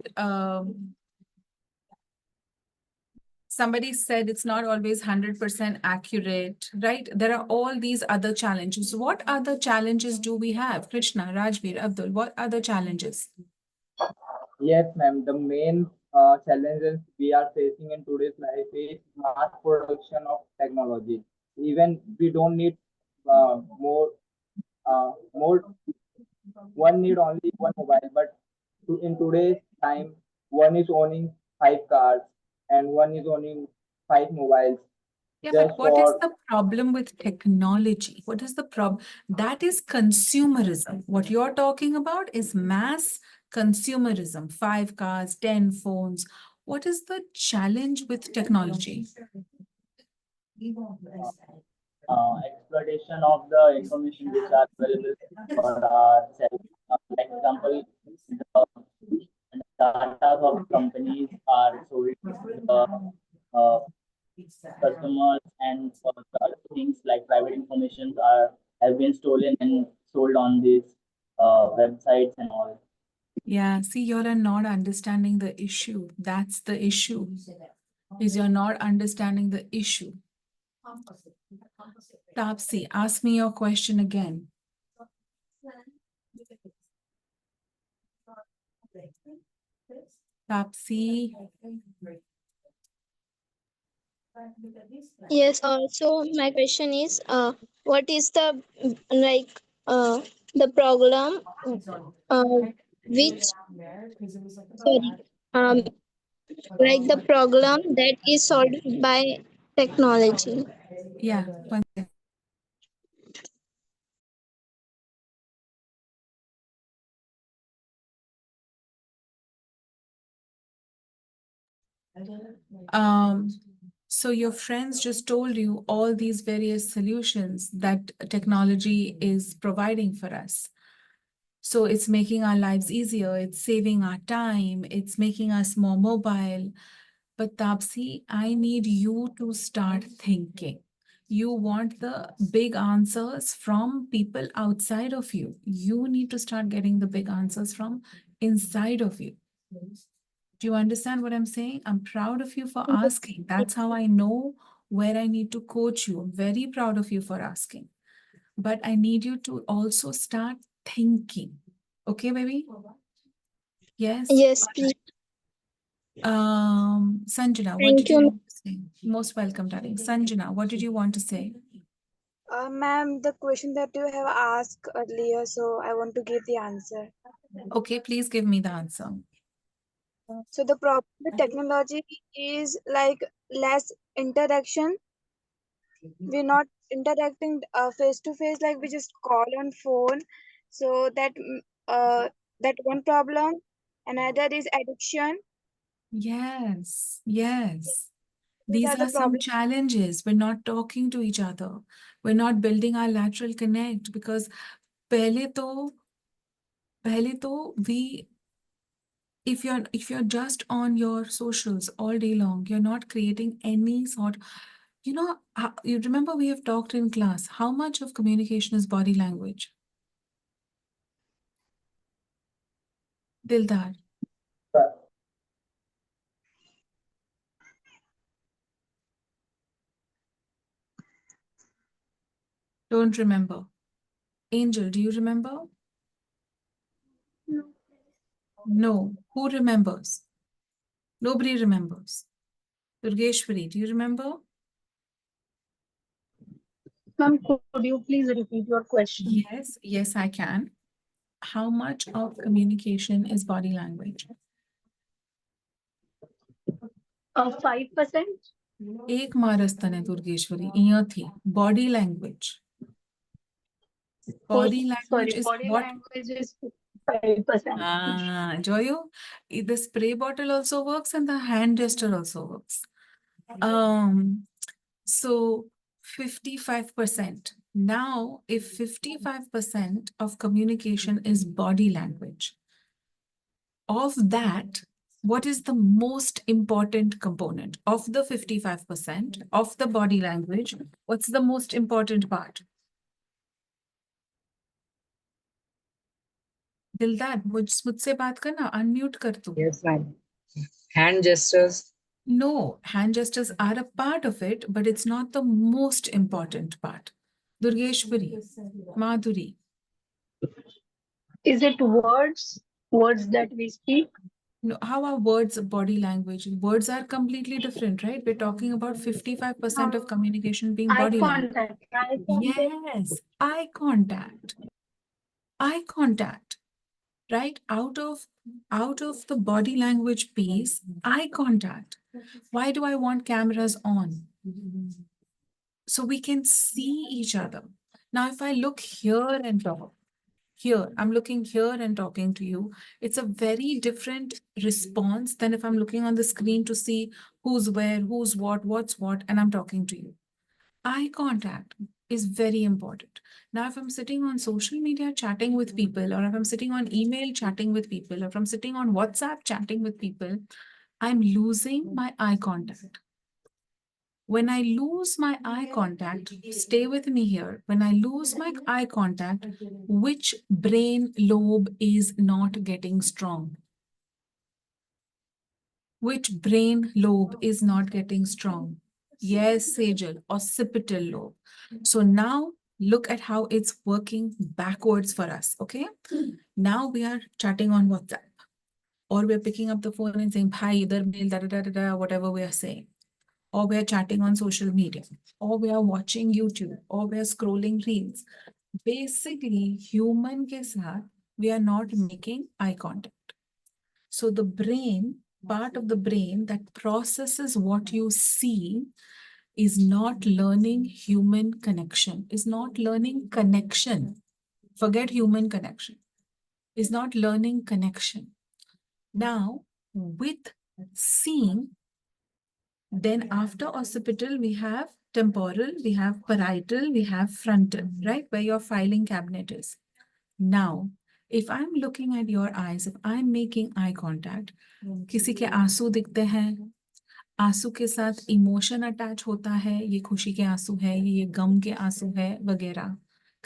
Somebody said it's not always 100% accurate, right? There are all these other challenges. What other challenges do we have? Krishna, Rajveer, Abdul, what other challenges? Yes, ma'am. The main challenges we are facing in today's life is mass production of technology. Even we don't need more. One need only one mobile, but in today's time, one is owning 5 cars and one is owning 5 mobiles Yeah, but just what is for. the problem with technology? What is the problem? That is consumerism. What you're talking about is mass consumerism, 5 cars, 10 phones. What is the challenge with technology? Exploitation of the information which are available for ourselves. Like example, the data of companies are sold to the uh, customers, and the other things like private informations are have been stolen and sold on these websites and all. Yeah, see, you're not understanding the issue. That's the issue, is you're not understanding the issue. Tapsi, ask me your question again. Tapsi. Yes, so my question is, what is the like the problem uh, which sorry like the problem that is solved by technology? Yeah, one second. Um, so your friends just told you all these various solutions that technology is providing for us. So it's making our lives easier, it's saving our time, it's making us more mobile. But Tapsi, I need you to start thinking. You want the big answers from people outside of you. You need to start getting the big answers from inside of you. Do you understand what I'm saying? I'm proud of you for asking. That's how I know where I need to coach you. I'm very proud of you for asking. But I need you to also start thinking. Okay, baby? Yes. Yes, please. Sanjana, what Thank did you you. want to say? Most welcome, darling. Sanjana, what did you want to say? Ma'am, the question that you have asked earlier, so I want to give the answer. Okay, please give me the answer. So the problem with technology is like less interaction. We're not interacting face to face, like we just call on phone. So that one problem. Another is addiction. Yes, yes. These These are the are some problems. challenges. We're not talking to each other. We're not building our lateral connect because पहले तो पहले तो we if you're just on your socials all day long, you're not creating any sort. You remember we have talked in class, how much of communication is body language? Dildar. Don't remember. Angel, do you remember? No. Who remembers? Nobody remembers. Durgeshwari, do you remember? Ma'am, could you please repeat your question? Yes, I can. How much of communication is body language? 5%? एक मारस तने दुर्गेश्वरी इया थी. Body language. Body language is Body what? language is 5%. Joyo, the spray bottle also works and the hand gesture also works. So 55%. Now, if 55% of communication is body language, of that, what is the most important component of the 55% of the body language? What's the most important part? दिलदार मुझसे बात करना, unmute कर तू. Yes, ma'am. Hand gestures. No, hand gestures are a part of it, but it's not the most important part. Durgeshwari, Madhuri. Is it words? Words that we speak? No, how are words body language? Words are completely different, right? We're talking about 55% of communication being Eye body language. contact. Eye contact. Yes, eye contact. Eye contact, right? Out of the body language piece, eye contact. Why do I want cameras on? So we can see each other. Now, if I look here and talk, here, I'm looking here and talking to you. It's a very different response than if I'm looking on the screen to see who's where, who's what, what's what, and I'm talking to you. Eye contact is very important. Now, if I'm sitting on social media chatting with people, or if I'm sitting on email chatting with people, or if I'm sitting on WhatsApp chatting with people, I'm losing my eye contact. When I lose my eye contact, stay with me here. When I lose my eye contact, which brain lobe is not getting strong? Which brain lobe is not getting strong? Yes, Sejal, occipital lobe. So now look at how it's working backwards for us, okay? Now we are chatting on WhatsApp, or we're picking up the phone and saying, "Bhai, idhar mail, da da da da da," whatever we are saying. Or we're chatting on social media, or we are watching YouTube, or we're scrolling reels. Basically, human ke saath, we are not making eye contact. So the brain, part of the brain that processes what you see, is not learning human connection, is not learning connection. Forget human connection, is not learning connection. Now, with seeing, then after occipital, we have temporal, we have parietal, we have frontal, right? Where your filing cabinet is. Now, if I'm looking at your eyes, if I'm making eye contact, किसी के आंसू दिखते हैं, आंसू के साथ emotion attach होता है, ये खुशी के आंसू है, ये गम के आंसू है, वगैरह.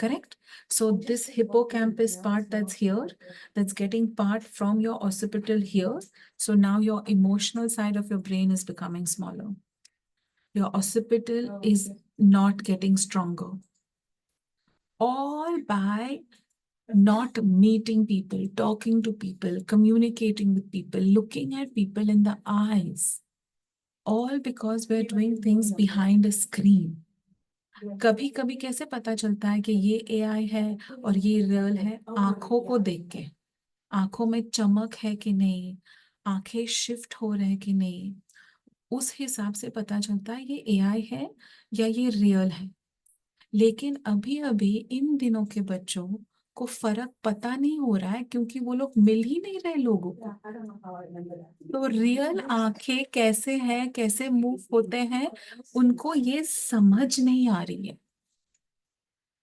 Correct? So this hippocampus part that's here, that's getting part from your occipital here. So now your emotional side of your brain is becoming smaller. Your occipital is not getting stronger. All by not meeting people, talking to people, communicating with people, looking at people in the eyes. All because we're doing things behind a screen. कभी कभी कैसे पता चलता है कि ये AI है और ये रियल है? आंखों को देख के, आंखों में चमक है कि नहीं, आंखें शिफ्ट हो रहे हैं कि नहीं, उस हिसाब से पता चलता है ये AI है या ये रियल है. लेकिन अभी अभी इन दिनों के बच्चों को फर्क पता नहीं हो रहा है, क्योंकि वो लोग मिल ही नहीं रहे लोगों को. तो रियल आंखें कैसे हैं, कैसे मूव होते हैं, उनको ये समझ नहीं आ रही है.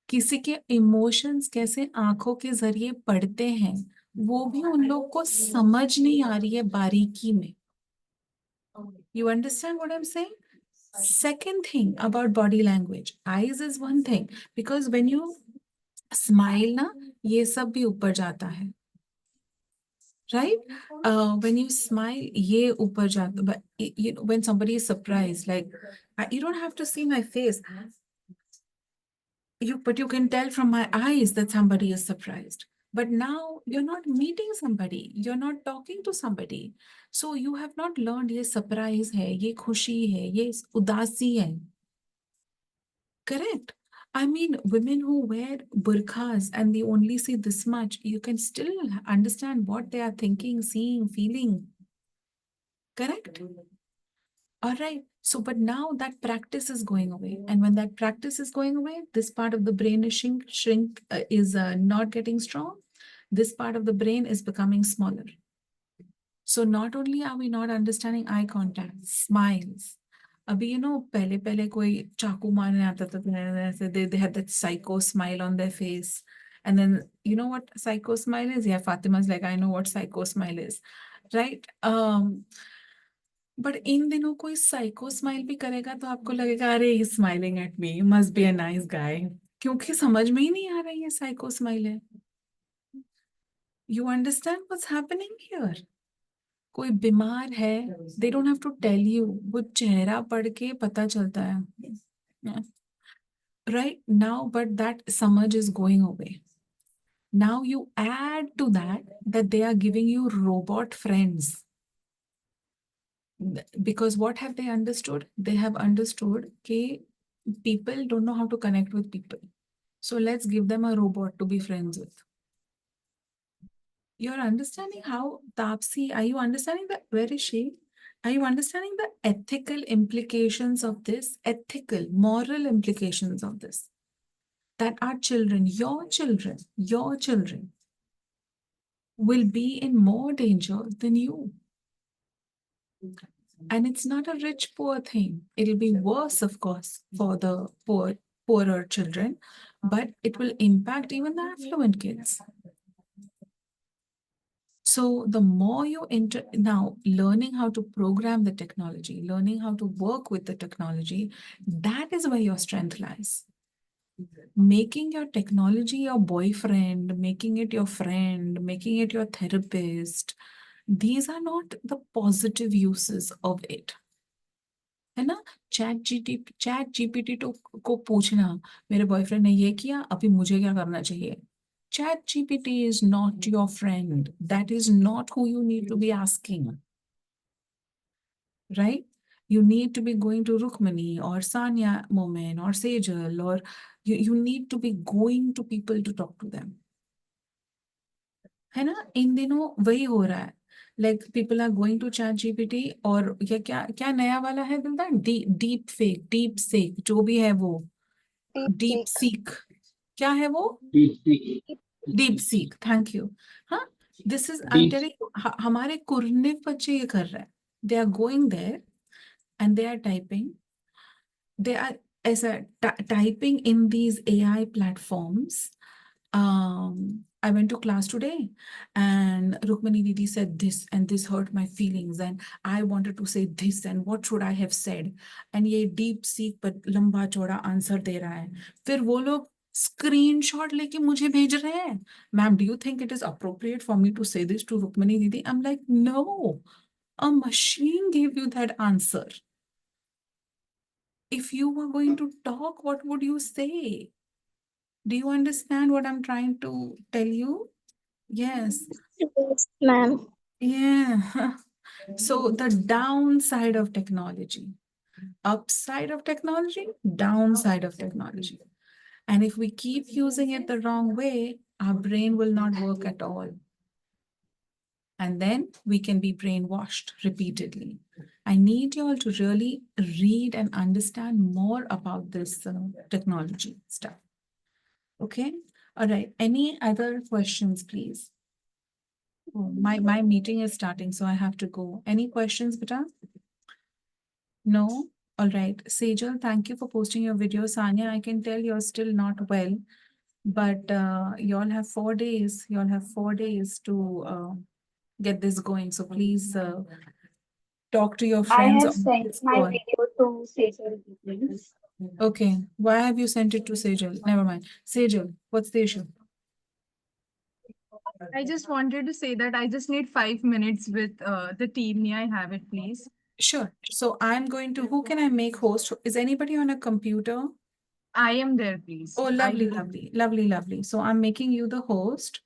किसी के इमोशंस कैसे आंखों के जरिए पढ़ते हैं, वो भी उन लोग को समझ नहीं आ रही है बारीकी में. You understand what I'm saying? Second thing about body language, eyes is one thing, because when you smile ना, ये सब भी ऊपर जाता है, right? When you smile, ये ऊपर जाता. But you know, when somebody is surprised, like you don't have to see my face. but you can tell from my eyes that somebody is surprised. But now you're not meeting somebody, you're not talking to somebody. So you have not learned ये surprise है, ये खुशी है, ये उदासी है. Correct. I mean, women who wear burqas and they only see this much, you can still understand what they are thinking, seeing, feeling. Correct? All right. So, but now that practice is going away. And when that practice is going away, this part of the brain is not getting strong. This part of the brain is becoming smaller. So not only are we not understanding eye contact, smiles. अभी पहले पहले कोई चाकू मारने आता था तो ऐसे they had that psycho smile on their face. And then you know what psycho smile is? Yeah, Fatima's like, I know what psycho smile is. Right? But इन दिनों कोई psycho smile भी करेगा तो आपको लगेगा अरे he's smiling at me, must be a nice guy. क्योंकि समझ में ही नहीं आ रहा ये psycho smile है. You understand what's happening here? कोई बीमार है, they don't have to tell you, वो चेहरा पढ़ के पता चलता है. Right now, but that samaj is going away. Now you add to that they are giving you robot friends. Because what have they understood? They have understood that people don't know how to connect with people. So let's give them a robot to be friends with. You're understanding how, Tapsi, are you understanding that? Where is she? Are you understanding the ethical implications of this? Ethical, moral implications of this? That our children, your children will be in more danger than you. And it's not a rich, poor thing. It'll be worse, of course, for the poorer children, but it will impact even the affluent kids. So the more you now learning how to program the technology, learning how to work with the technology, that is where your strength lies. Making your technology your boyfriend, making it your friend, making it your therapist, these are not the positive uses of it. है ना? Chat GPT को पूछना मेरे boyfriend ने ये किया अभी मुझे क्या करना चाहिए. Chat GPT is not your friend. That is not who you need to be asking. Right? You need to be going to Rukmani or Sanya Momen or Sejal, or you need to be going to people to talk to them. है ना? इन दिनों वही हो रहा है. Like people are going to Chat GPT और ये क्या नया वाला है दिलदार? Deep fake जो भी है वो deep seek क्या है वो? Deep seek. Thank you. हाँ, this is I'm telling you हमारे KurNiv बच्चे ये कर रहे हैं. They are going there and they are typing. They are typing in these AI platforms. I went to class today and Rukmani Didi said this and this hurt my feelings and I wanted to say this and what should I have said, and ये deep seek पर लंबा चौड़ा answer दे रहा है. फिर वो लोग screenshot लेके मुझे भेज रहे हैं. Ma'am, do you think it is appropriate for me to say this to Rukmani Didi? I'm like, no, a machine gave you that answer. If you were going to talk, what would you say? Do you understand what I'm trying to tell you? Yes. Yes, ma'am. Yeah. So the downside of technology, upside of technology, downside of technology. And if we keep using it the wrong way, our brain will not work at all. And then we can be brainwashed repeatedly. I need you all to really read and understand more about this technology stuff. Okay. All right. Any other questions, please? Oh, my meeting is starting, so I have to go. Any questions, beta? No? All right. Sejal, thank you for posting your video. Sanya, I can tell you're still not well, but you all have 4 days. You all have 4 days to get this going. So please talk to your I friends have on sent this my call. video to Sejal. Okay. Why have you sent it to Sejal? Never mind. Sejal, what's the issue? I just wanted to say that I just need 5 minutes with the team. May I have it, please? Sure. So I'm going to, who can I make host? Is anybody on a computer? I am there, please. Oh, lovely, lovely, lovely, lovely. So I'm making you the host.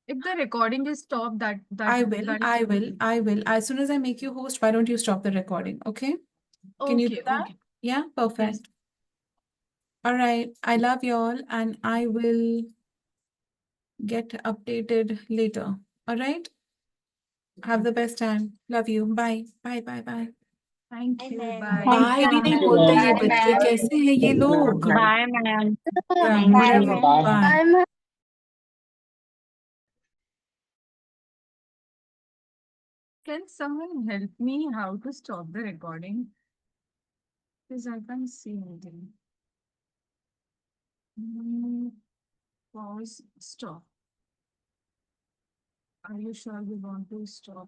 If the recording is stopped, I will. As soon as I make you host, why don't you stop the recording? Okay? Can you do Okay, that? okay. Yeah, Yes. perfect. All right. I love y'all and I will get updated later. All right? Have the best time. Love you. Bye. Bye, bye, bye. Thank Bye, you. ma'am. Bye. Thank bye you, भी नहीं Thank you, बोलते ma'am. ये ma'am. बच्चे कैसे हैं ये लोग Bye, ma'am. Yeah, Thank Bye, you, whatever. ma'am. Bye. Bye. I'm Can someone help me how to stop the recording? Because I can't see anything. Pause, stop. Are you sure you want to stop?